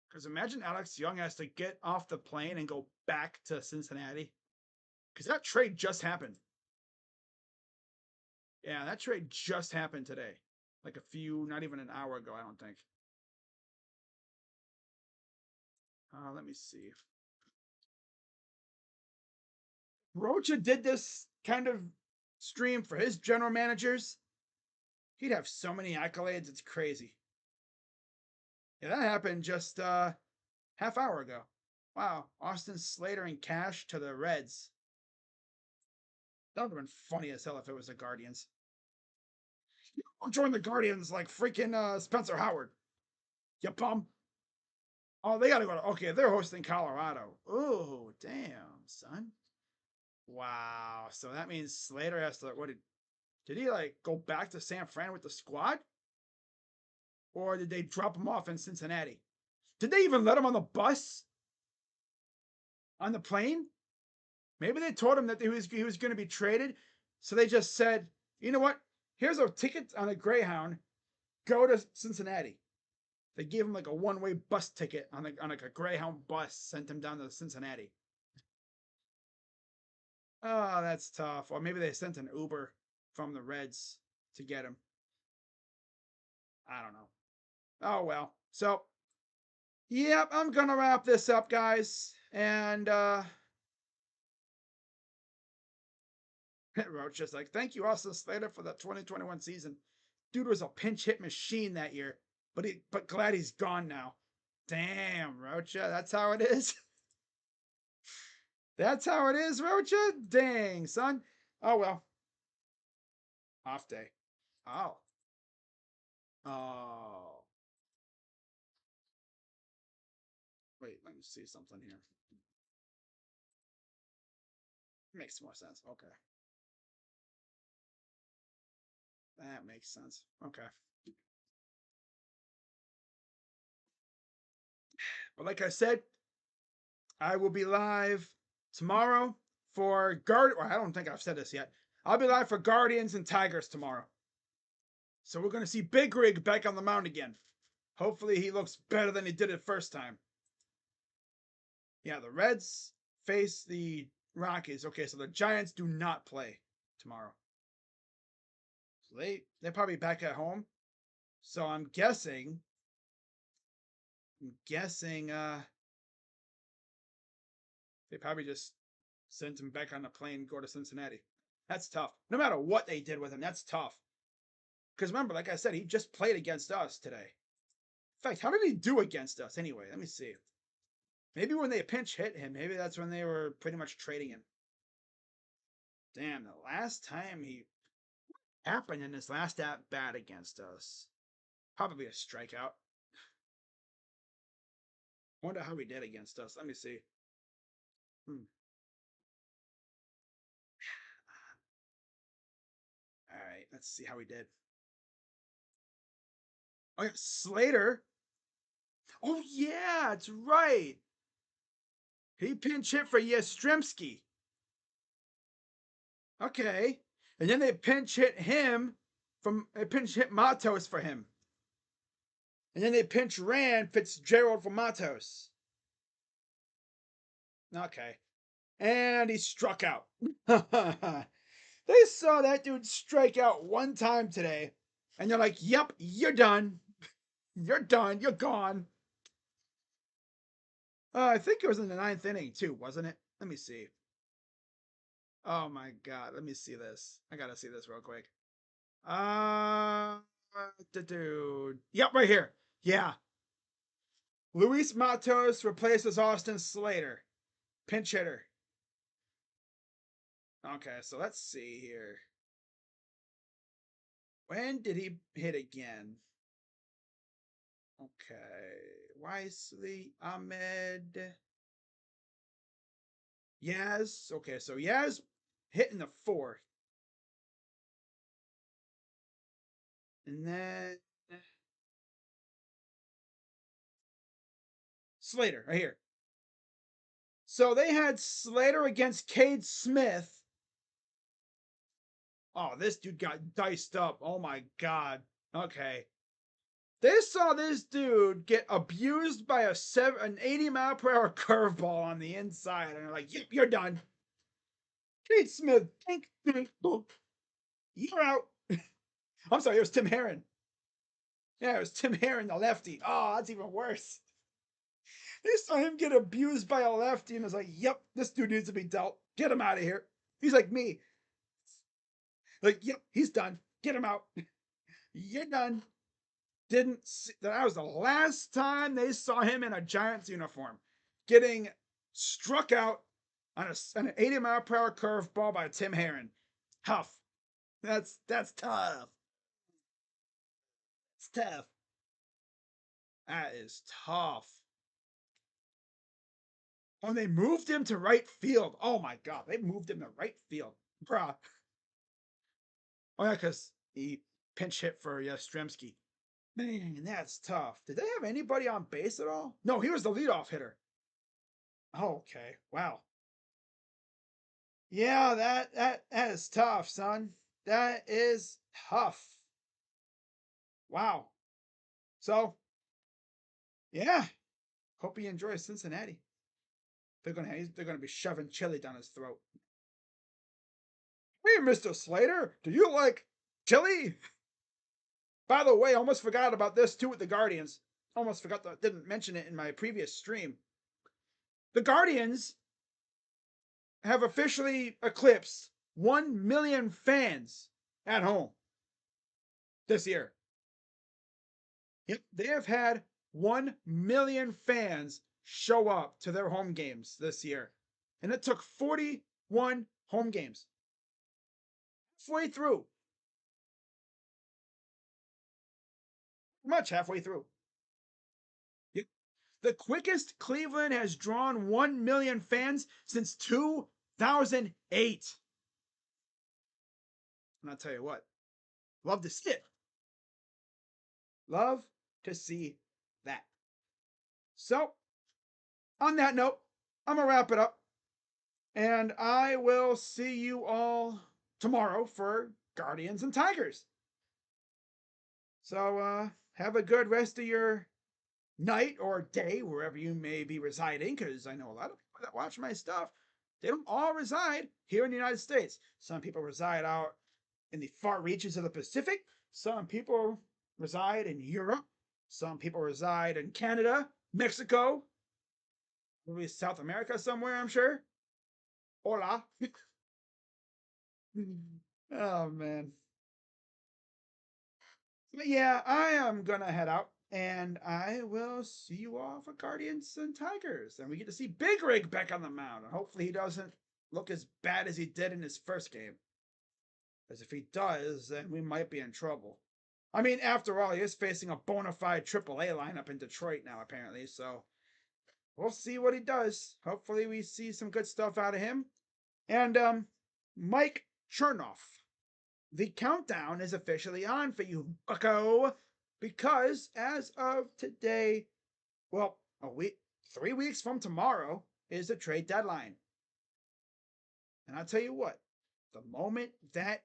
Because imagine Alex Young has to get off the plane and go back to Cincinnati. Because that trade just happened. Yeah, that trade just happened today. Like not even an hour ago, I don't think. Let me see. Rocha did this kind of stream for his general managers. He'd have so many accolades, it's crazy. Yeah, that happened just half hour ago. Wow, Austin Slater and Cash to the Reds. That would have been funny as hell if it was the Guardians. Join the Guardians like freaking Spencer Howard. You bum. Oh, they gotta go to okay, they're hosting Colorado. Oh, damn, son. Wow. So that means Slater has to did he like go back to San Fran with the squad? Or did they drop him off in Cincinnati? Did they even let him on the bus? On the plane? Maybe they told him that he was going to be traded, so they just said, "You know what? Here's a ticket on a Greyhound. Go to Cincinnati." They gave him like a one-way bus ticket on like a Greyhound bus, sent him down to Cincinnati. Oh, that's tough. Or maybe they sent an Uber from the Reds to get him. I don't know. Oh well. So, yep, I'm gonna wrap this up, guys. And Roach just like, thank you, Austin Slater, for the 2021 season. Dude was a pinch hit machine that year, but glad he's gone now. Damn, Rocha, that's how it is. That's how it is, Rocha. Dang, son. Oh well. Off day. Oh. Oh. Wait, let me see something here. Makes more sense. Okay. That makes sense. Okay. But like I said, I will be live tomorrow for Guard. Well, I don't think I've said this yet. I'll be live for Guardians and Tigers tomorrow. So we're going to see Big Rig back on the mound again. Hopefully he looks better than he did it first time. Yeah, the Reds face the Rockies. Okay, so the Giants do not play tomorrow. So they're probably back at home. So I'm guessing they probably just sent him back on the plane and go to Cincinnati. That's tough. No matter what they did with him, that's tough. Because remember, like I said, he just played against us today. In fact, how did he do against us anyway? Let me see. Maybe when they pinch hit him, maybe that's when they were pretty much trading him. Damn, the last time he happened in his last at bat against us. Probably a strikeout. Wonder how he did against us. Let me see. All right, let's see how he did. Oh, yeah, Slater. Oh, yeah, it's right. He pinch hit for Yastrzemski. Okay. And then they pinch hit Matos for him. And then they pinch ran Fitzgerald for Matos. Okay. And he struck out. They saw that dude strike out one time today. And they're like, yep, you're done. You're done. You're gone. I think it was in the ninth inning, too, wasn't it? Let me see. Oh my God. Let me see this. I got to see this real quick. Yep, right here. Yeah. Luis Matos replaces Austin Slater. Pinch hitter. Okay, so let's see here. When did he hit again? Okay. Wisely, Ahmed. Yaz. Okay, so Yaz hit in the fourth. And then Slater, right here. So they had Slater against Cade Smith. Oh, this dude got diced up. Oh my god. Okay. They saw this dude get abused by an 80-mile-per-hour curveball on the inside, and they're like, "Yep, you're done." Cade Smith, you're out. I'm sorry, it was Tim Herron. Yeah, it was Tim Herron, the lefty. Oh, that's even worse. They saw him get abused by a lefty, and was like, "Yep, this dude needs to be dealt. Get him out of here." He's like me. Like, "Yep, he's done. Get him out. You're done." Didn't see, that was the last time they saw him in a Giants uniform, getting struck out on an 80-mile-per-hour curveball by Tim Herron. Tough. That's tough. It's tough. That is tough. Oh, they moved him to right field. Oh my god, they moved him to right field, bruh. Oh yeah, because he pinch hit for Yastrzemski. Man, that's tough. Did they have anybody on base at all? No, he was the leadoff hitter. Oh, okay. Wow. Yeah, that is tough, son. That is tough. Wow. So, yeah. Hope he enjoys Cincinnati. They're gonna be shoving chili down his throat. Hey, Mr. Slater, do you like chili? By the way, I almost forgot about this too with the Guardians. Almost forgot that didn't mention it in my previous stream. The Guardians have officially eclipsed 1 million fans at home this year. Yep, they have had 1 million fans show up to their home games this year. And it took 41 home games. Halfway through. Much halfway through. Yep. The quickest Cleveland has drawn 1 million fans since 2008. And I'll tell you what, love to see it. Love to see that. So, on that note, I'm going to wrap it up. And I will see you all tomorrow for Guardians and Tigers. So, have a good rest of your night or day, wherever you may be residing, because I know a lot of people that watch my stuff, they don't all reside here in the United States. Some people reside out in the far reaches of the Pacific. Some people reside in Europe. Some people reside in Canada, Mexico, maybe South America somewhere, I'm sure. Hola. Oh, man. But yeah, I am gonna head out, and I will see you all for Guardians and Tigers. And we get to see Big Rig back on the mound. And hopefully he doesn't look as bad as he did in his first game. Because if he does, then we might be in trouble. I mean, after all, he is facing a bona fide AAA lineup in Detroit now, apparently. So we'll see what he does. Hopefully we see some good stuff out of him. And Mike Chernoff, the countdown is officially on for you, bucko, because as of today, well, 3 weeks from tomorrow is the trade deadline. And I'll tell you what, the moment that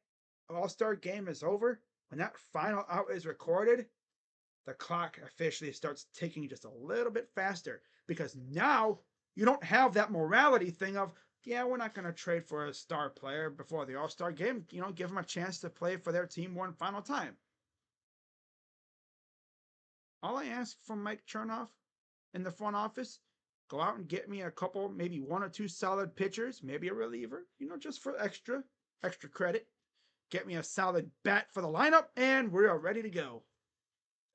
All-Star game is over, when that final out is recorded, the clock officially starts ticking just a little bit faster, because now you don't have that morality thing of, yeah, we're not going to trade for a star player before the All-Star game. Give them a chance to play for their team one final time. All I ask from Mike Chernoff in the front office, go out and get me a couple, maybe 1 or 2 solid pitchers, maybe a reliever, just for extra credit. get me a solid bat for the lineup, and we are ready to go.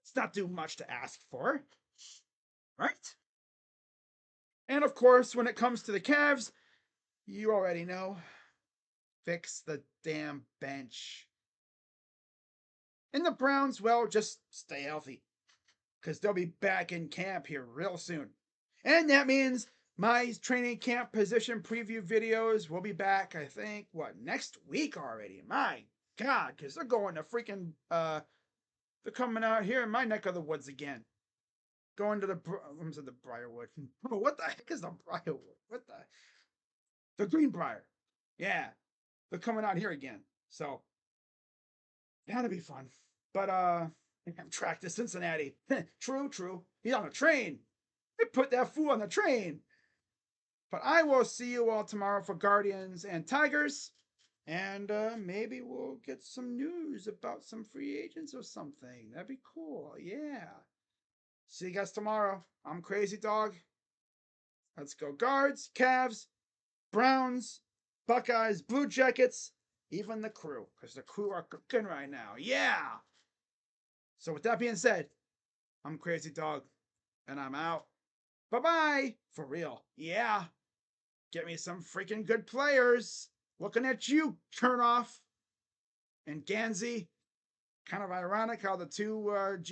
It's not too much to ask for, right? And of course, when it comes to the Cavs, you already know, fix the damn bench. And the Browns, well, just stay healthy, because they'll be back in camp here real soon. And that means my training camp position preview videos will be back, I think, next week already? My God, because they're going to freaking, they're coming out here in my neck of the woods again. Going to the Briarwood. What the heck is the Briarwood? What the Greenbrier? Yeah, they're coming out here again. So that'll be fun. But Amtrak to Cincinnati. True. He's on a train. They put that fool on the train. But I will see you all tomorrow for Guardians and Tigers. And maybe we'll get some news about some free agents or something. That'd be cool. Yeah. See you guys tomorrow. I'm Crazy Dog. Let's go Guards, Cavs, Browns, Buckeyes, Blue Jackets, even the Crew. Because the Crew are cooking right now. Yeah. So with that being said, I'm Crazy Dog. And I'm out. Bye-bye. For real. Yeah. Get me some freaking good players. Looking at you, Turnoff and Gansey. Kind of ironic how the two G